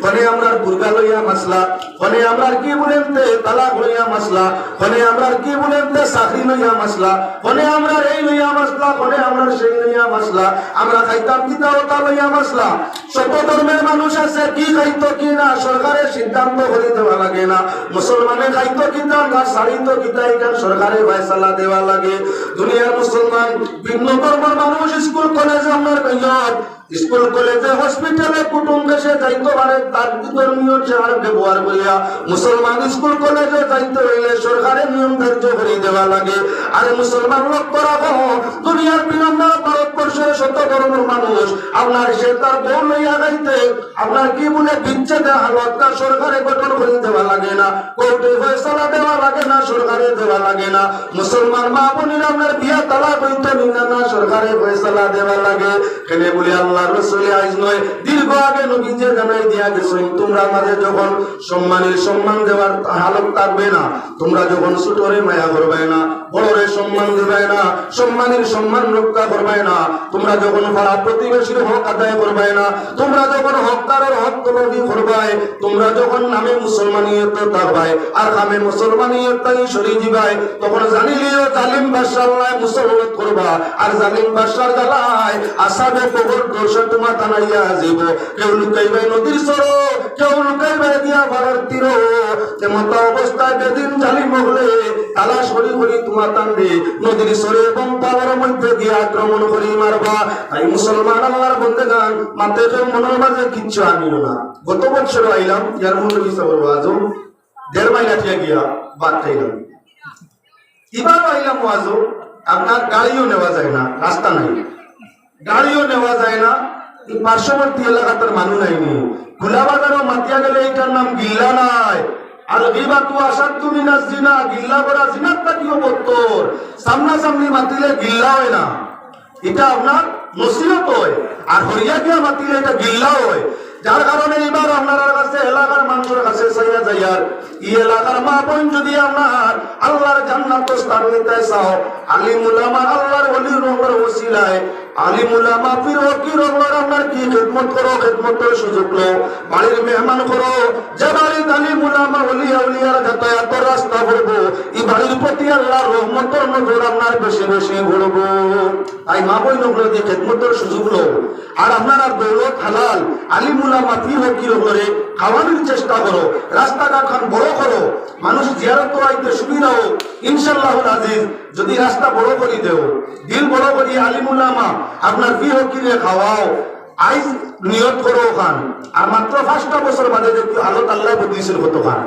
ফলে আমরা বুরগা লইয়া মাসলা, ফলে আমরা কি বলেন তালাক লইয়া মাসলা, কোনে আমরা কি বলেন তে চাকরি লইয়া মাসলা, কোনে আমরা এই লইয়া মাসলা, কোনে আমরা সেই লইয়া মাসলা, আমরা খাইতাম কিতা ওটা লইয়া মাসলা। শত ধর্মের মানুষ আছে, কি খাইতো কি না সরকারের সিদ্ধান্ত করে দেওয়া লাগে না। মুসলমানে খাইতো কিতা না ছাড়িতো কিতা এখান সরকারের ফয়সালা দেওয়া লাগে। দুনিয়ার মুসলমান ভিন্ন ধর্মের মানুষ স্কুল কলেজে আপনার কইয়ত, স্কুল কলেজে হসপিটালে কুটুম দেশে যাইতে পারে তার ধর্মীয় চার ব্যবহার করিয়া। মুসলমান স্কুল কলেজে যাইতে হইলে সরকারের নিয়ম ধার্য করে দেওয়া লাগে। আর মুসলমান লক্ষ্য রাখো, দুনিয়ার বিভিন্ন ভারতবর্ষের শত ধর্মের মানুষ আপনার সে তার বউ লইয়া গাইতে আপনার কি বলে বিচ্ছেদে হালতটা সরকারে গঠন করে দেওয়া লাগে না, কোর্টে ফয়সালা দেওয়া লাগে না, সরকারে দেওয়া লাগে না। মুসলমান মা বোনের আপনার বিয়া তালাক হইতে নিনা না সরকারে ফয়সালা দেওয়া লাগে। কেন বলি আল্লাহ রাসূল আইজ নয় দীর্ঘ আগে নবী যে জানাই দিয়া গেছেন, তোমরা আমাদের যখন সম্মানের সম্মান দেওয়ার হালত থাকবে না, তোমরা যখন ছোটরে মায়া করবে না, বড়রে সম্মান দিবে না, সম্মানের সম্মান রক্ষা করবে না, তোমরা যখন পাড়া প্রতিবেশীর হক আদায় করবে না, তোমরা যখন হকদারের হক তলবি করবে, তোমরা যখন নামে মুসলমানিয়ত থাকবে আর নামে মুসলমানিয়তই সরি দিবে, তখন জানিলিও জালিম বাদশা আল্লাহ মুসলমান করবা। আর জালিম বাদশার জ্বালায় আসাবে কবর দর্শক তোমার তানাইয়া যাইব। কেউ লুকাইবে নদীর সরো, কেউ লুকাইবে দিয়া ভারত তীর। এমত অবস্থায় যেদিন জালিম হলে তালা সরি করি তোমার টানবে নদীর সরে এবং পালার মধ্যে গিয়ে আক্রমণ করি মারবা। তাই মুসলমান আল্লাহর বন্দেগান মাতে মনের মাঝে কিচ্ছু আনিও না। গত বছর আইলাম ইয়ার মূল্য হিসাব আজও 1.5 মাইল আটিয়া গিয়া বাদ খাইলাম। এবার আইলাম আজও আপনার গাড়িও নেওয়া যায় না, রাস্তা নাই, গাড়িও নেওয়া যায় না। এই পার্শ্ববর্তী এলাকাটার মানুষ নাইনি। খোলা বাজারও মাতিয়া গেলে এইটার নাম গিল্লা নাই। আর গিবাতু আসাদু মিনাজ জিনা, গিল্লা করা জিনার তাকিও বত্তর। সামনাসামনি মাতিলে গিল্লা হয় না, এটা আপনার নসিহত হয়। আর হরিয়া গিয়া মাতিলে এটা গিল্লা হয়। যার কারণে এবার আপনার কাছে এলাকার মানুষের কাছে চাইয়া যাইয়ার এই এলাকার মা বোন যদি আপনার আল্লাহর জান্নাত স্থান নিতে চাও, আলিম উলামা আল্লাহর ওলির রঙের ওসিলায় আলিম উলামা পীর ফকির রঙের আপনার কি খিদমত করো, খিদমতের সুযোগ লো, বাড়ির মেহমান করো। যে বাড়ির আলিম উলামা ওলি আউলিয়ার যাতায়াত রাস্তা করবো, এই বাড়ির প্রতি আল্লাহর রহমতের নজর আপনার বেশি বেশি ঘুরবো। তাই মা বোন ওগুলো দিয়ে খিদমতের সুযোগ লো। আর আপনার আর দৌলত হালাল আলিম উলামা পীর ফকির করে খাওয়ানোর চেষ্টা করো। রাস্তাঘাট খান বড় করো, মানুষ জিয়ারত আইতে সুবিধা হোক ইনশাআল্লাহুল আজিজ। যদি রাস্তা বড় করি দেও, দিল বড় করি আলিম উলামা আপনার পীর ফকিরে খাওয়াও, আইজ নিয়ত করো খান। আর মাত্র 5টা বছর বাদে দেখি হালত আল্লাহ বদলিছিল কত খান।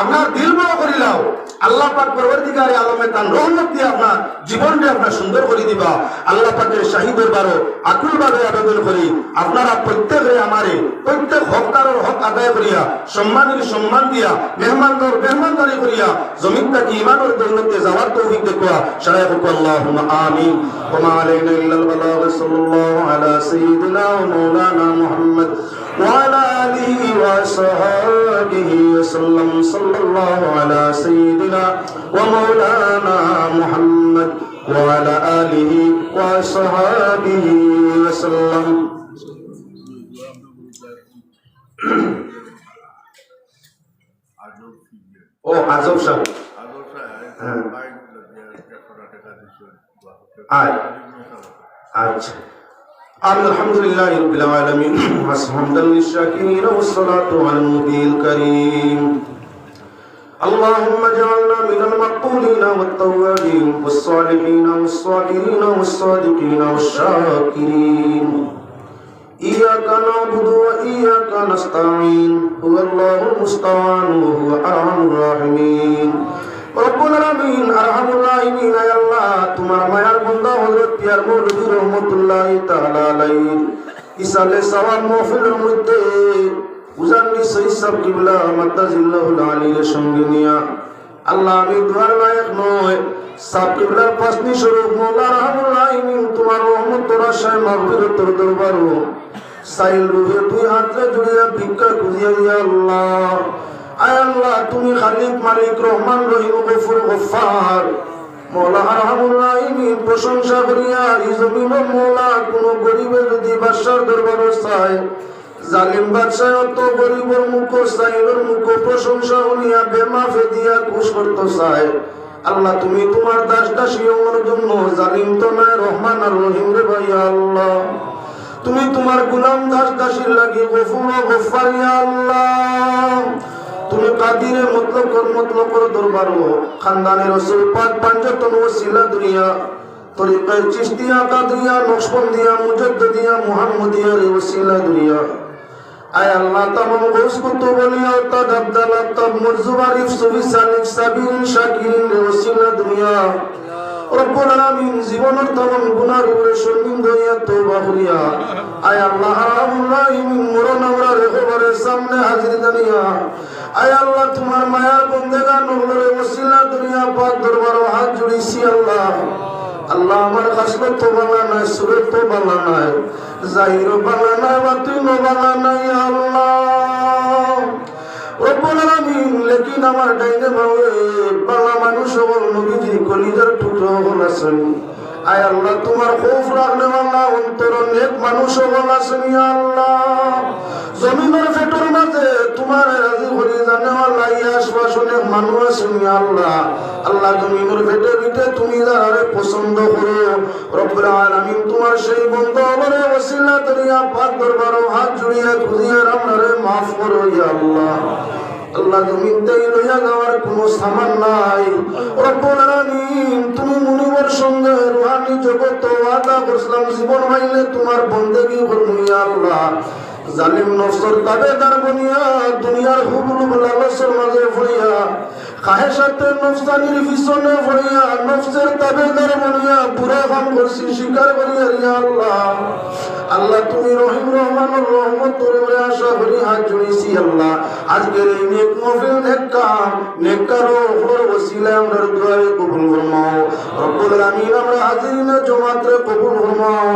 আপনার দিল বড় করিলাও, আল্লাহ পাক পরবর্তীকালে আলমে তান রহমত দিয়ে আপনার জীবনটা আপনার সুন্দর করে দিবা। আল্লাহ পাকের শাহী দরবারও আকুল ভাবে আবেদন করি আপনারা প্রত্যেকে আমারে প্রত্যেক হকদারের হক আদায় করিয়া সম্মানের সম্মান দিয়া মেহমানদার মেহমানদারি করিয়া জমিনটাকে ইমানের দৌলতে যাওয়ার তৌফিক দেখুয়া সারাই হোক। আল্লাহুম্মা আমিন। ওয়া মা আলাইনা ইল্লাল বালাগ। সাল্লাল্লাহু আলা সাইয়্যিদিনা ওয়া মাওলানা মুহাম্মদ ওয়া আলা আলিহি ওয়া সাহবিহি ওয়াসাল্লাম। সাল্লাল্লাহু আলা সাইয়্যিদিনা ওয়া মাওলানা মুহাম্মদ ওয়া আলা আলিহি ওয়া সাহবিহি ওয়াসাল্লাম। ও আজব সাহেব, আচ্ছা। আলহামদুলিল্লাহি রাব্বিল আলামিন হামদান লিশ-শাকিরিন ওয়াস সালাতু আলান নবিয়িল কারীম। اللهم اجعلنا من المقبولين والتوابين والصالحين والصابرين والصادقين والشاكرين. إياك نعبد وإياك نستعين، هو الله المستعان وهو أرحم الراحمين. রব্বুল আলামিন আরহামুর রাহিমিন। আয় আল্লাহ, তোমার মায়ার বান্দা হযরত পিয়ার মৌলভী রহমাতুল্লাহি তাআলা আলাইহি ইসালে সওয়াব মাহফিলের মধ্যে উজানি সৈয়দ সাহেব কিবলা মাদ্দাজিল্লাহুল আলীর সঙ্গে নিয়া আল্লাহ, আমি দুয়ার লায়ক নয়, সাহেব কিবলার পাসনি স্বরূপ মওলা আরহামুর রাহিমিন তোমার রহমতের আশায় মাগফিরাতের দরবারও সাইল রুহে দুই হাতে জুড়িয়া ভিক্ষা খুঁজিয়া ইয়া আল্লাহ। আয় আল্লাহ, তুমি খালিক মালিক রহমান রহিম গফুর গফফার মওলা আরহামুর রাহিমিন প্রশংসা করিয়া এই জমিনের মওলা কোন গরিবে যদি বাদশার দরবারে চায় জালিম বাদশাহ অত গরিবর মুখ সাইলের মুখ প্রশংসা উনিয়া বেমাফে দিয়া খুশ করতে চায়। আল্লাহ তুমি তোমার দাস দাসী আমার জন্য জালিম তো নয়, রহমান আর রহিম রে ভাইয়া আল্লাহ। তুমি তোমার গুলাম দাস দাসীর লাগি গফুর ও গফফার ইয়া আল্লাহ। তুমি কাদিরে মতলব দরবার ও খানদানে রাসূল পাক পাঁচজন ওসিলা দুনিয়া তরিকায়ে চিশতিয়া কাদরিয়া নকশবন্দিয়া মুজাদ্দিদিয়া মুহাম্মদিয়া রে ওসিলা দুনিয়া। আয় আল্লাহ তামাম গৌস কুতুব আলিয়া তাদ আব্দাল আত্তাব মুরজুবারিফ সুফি সালিক সাবির শাকিরিন রে ওসিলা দুনিয়া। রব্বুল আলামিন জীবনের তামাম গুনার উপরে শর্মিন্দা হইয়া তওবা করিয়া আয় আল্লাহ রাহিমিন মরণ আমরা রেখবারের সামনে হাজির জানিয়া আয় আল্লাহ তোমার মায়ার বন্দেগান নগরে ওসিলা দুনিয়া পাক দরবার হাত জুড়িছি আল্লাহ। আল্লাহ আমার খাসলত তো বালা নাই, সুরত তো বালা নাই, জাহিরও বালা নাই, বাতিনও বালা নাই আল্লাহ রব্বুল আলামিন। লেকিন আমার ডাইনে বামে বালা মানুষ হল নবীজির কলিজার টুকরো হল আছেন। আয় আল্লাহ তোমার খৌফ রাখনে ওয়ালা অন্তর নেক মানুষ হল আছেন ইয়া আল্লাহ। জমিনের ফেটর মাঝে তোমার রাজি করি জানে ওয়ালা আশপাশ অনেক মানুষ আছেন ইয়া আল্লাহ। আল্লাহ জমিনের ফেটে ভিটে তুমি যারা পছন্দ করো রব্বুল আলামিন তোমার সেই বন্ধু আমারে ওসিলা করিয়া পাক দরবার হাত জুড়িয়া খুঁজিয়া আপনারে মাফ করো ইয়া আল্লাহ। আল্লাহ জমিন তাই লইয়া যাওয়ার কোনো সামান নাই রব্বুল আলামিন। তুমি মুনিবের সঙ্গে রুহানি জগৎ ওয়াদা করছিলাম জীবন পাইলে তোমার বন্দেগী করব ইয়া আল্লাহ। জালিম নফসর তাবেদার বনিয়া দুনিয়ার হুবুল লালসের মাঝে পড়িয়া খাহেসাতে নফসানির পিছনে পড়িয়া নফসের তাবেদার বনিয়া পুরা কাম করছি স্বীকার করিয়া ইয়া আল্লাহ। আল্লাহ তুমি রহিম রহমানুর রহমতের উপরে আশা করি হাত জুড়িছি আল্লাহ। আজকের এই নেক মাহফিল নেককার উপর ওসিলায় আমরা দুআয়ে কবুল ফরমাও রব্বুল আলামিন। আমরা হাজিরিনে জমাতে কবুল ফরমাও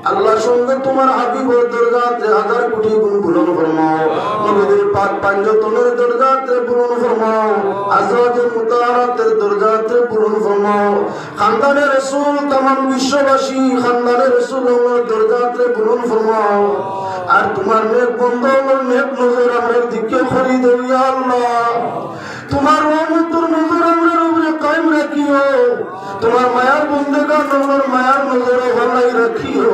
আল্লাহ। সঙ্গে তোমার হাবিবের দরজাতে হাজার কোটি গুণ পূরণ ফরমাও। নবীদের পাক পাঞ্জতনের দরজাতে পূরণ ফরমাও। আজওয়াজে মুতাহারাতের দরজাতে পূরণ ফরমাও। খানদানে রাসূল तमाम বিশ্ববাসী খানদানে রাসূলের দরজাতে পূরণ ফরমাও। আর তোমার নেক বন্ধুর নেক নজর আমার দিকে করি দাও ইয়া আল্লাহ। তোমার রহমতের নজর আমার উপরে কায়েম রাখিও। তোমার মায়ার বন্দেগান আমার মায়ার নজর ভালাই রাখিও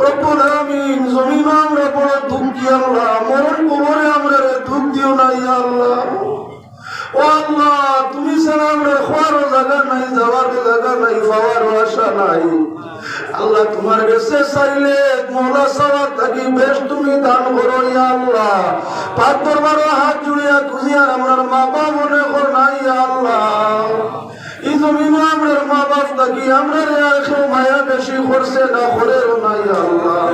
রব্বুল আলামিন। জমিন আমরা বড় দুঃখী আল্লাহ, মরণ কবরে আমরা দুঃখ দিও না ইয়া আল্লাহ। ও আল্লাহ তুমি ছাড়া আমরা খাওয়ারও জায়গা নাই, যাওয়ারও জায়গা নাই, পাওয়ারও আশা নাই আল্লাহ। তোমার কাছে চাইলে মওলা সাওয়াত থাকি বেশ তুমি দান করো ইয়া আল্লাহ। পাক দরবারে হাত জুড়িয়া খুঁজিয়া আমার মা বাবা মনে কর না ইয়া আল্লাহ। এই জমিন আমরা মা বাপ থাকি আমরা কেউ মায়া বেশি করছে না করেও না ইয়া আল্লাহ।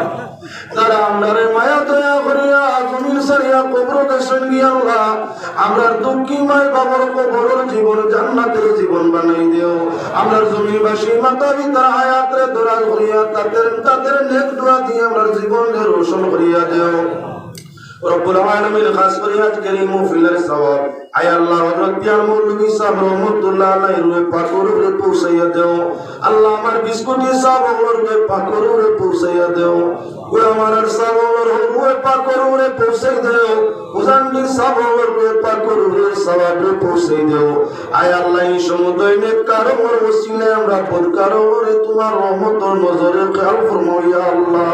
যারা আমরা মায়া দয়া করিয়া জমিন সারিয়া কবর গেছেন গিয়া আল্লাহ, আমরা দুঃখী মায় বাবার কবরের জীবন জান্নাতের জীবন বানাই দিও। আমরা জমিনবাসী মাতা পিতার হায়াতে দরাজ করিয়া তাদের নেক দোয়া দিয়ে আমরা জীবনকে রোশন করিয়া দিও রব্বুল আলামিন। খাস করে আজকের এই মাহফিলের সওয়াব আয় আল্লাহ হযরত পিয়ার মৌলভী সাহেব রহমাতুল্লাহ আলাইহি রূহে পাকের উপরে পৌঁছাইয়া দেও আল্লাহ। আমার বিস্কুটি সাহেব রূহে পাকের উপরে পৌঁছাইয়া দেও। গোলামার সাহেব রূহে পাকের উপরে পৌঁছাই দেও। মুজান্নির সাহেব রূহে পাকের উপরে সওয়াবে পৌঁছাই দেও আয় আল্লাহ। এই সমুদয় নেককার ওসিলায় আমরা বদকার করে তোমার রহমতের নজরে খেয়াল ফরমাও ইয়া আল্লাহ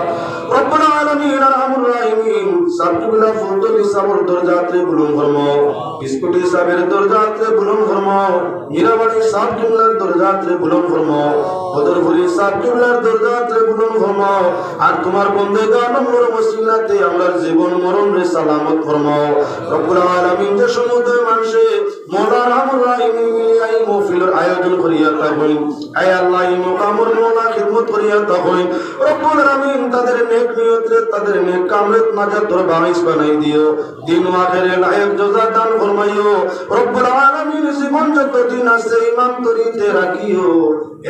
রব্বুল আলামিন। আরহামুর রাহিমিন। সাবতুল্লাহ ফুলদলি সাবর দরজাতে বুলুন ফরমাও। বিস্কুটি সাহেবের দরজাতে বুলুন ফরমাও। মীরাবাড়ি সাহেব কিবলার দরজাতে বুলুন ফরমাও। বদরপুরি সাহেব কিবলার দরজাতে বুলুন ফরমাও। আর তোমার বন্দেগান নূর ওসিলাতে আমরা জীবন মরণ রে সালামত ফরমাও রব্বুল আলামিন। যে সমুদয় মানুষে মওলা আরহামুর রাহিমিন এই মাহফিলের আয়োজন করিয়া থাকেন আয় আল্লাহ। এই মুকামর মওলা খিদমত করিয়া থাকেন রব্বুল আলামিন। তাদের নেক নিয়তে তাদের নেক কামত নাজাত তোর বাঈস বানাই দিও। দিন আখিরে লায়েক জাযা দান ফরমাইও রব্বুল আলামিন। জীবন যত দিন আছে ঈমান তরিতে রাখিও।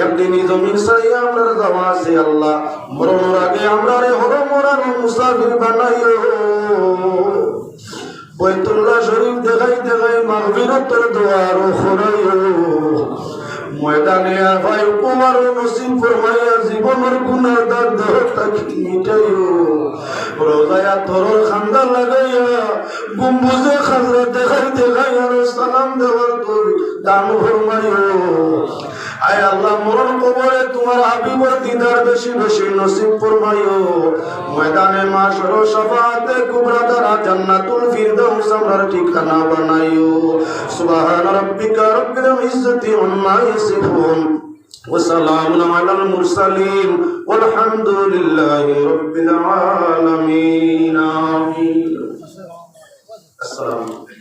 একদিনই জমিন ছাড়িয়া আমরা যাওয়া আছে আল্লাহ। মরণের আগে আমরা রে হরমরার মুসাফির বানাইও। বাইতুল্লাহ শরীফ দেখাই দেখাই মাগফিরাতের দোয়ার খরাইও। ময়দানে আফাই কুমার নসিব ফরমাইয়া জীবনের গুনাহ দাগ দরদ তাকি মিটাইও রোজায়া তরর খান্দা লাগাইয়া গম্বুজে খাজরা দেখাইয়া সালাম দেওয়ার দান ফরমাইও। আয় আল্লাহ মরণ কবরে তোমার হাবিবের দিদার বেশি বেশি নসিব ফরমাইও। ময়দানে মাশর শাফাআতে কুবরা দ্বারা জান্নাতুল ফিরদাউস আমরার ঠিকানা বানাইও। সুবহান রাব্বিকা রাব্বিল ইজ্জাতি আম্মা ইয়াসিফুন ওয়া সালামুন আলাল মুরসালিন ওয়ালহামদুলিল্লাহি রাব্বিল আলামিন। আমিন। আসসালামু আলাইকুম।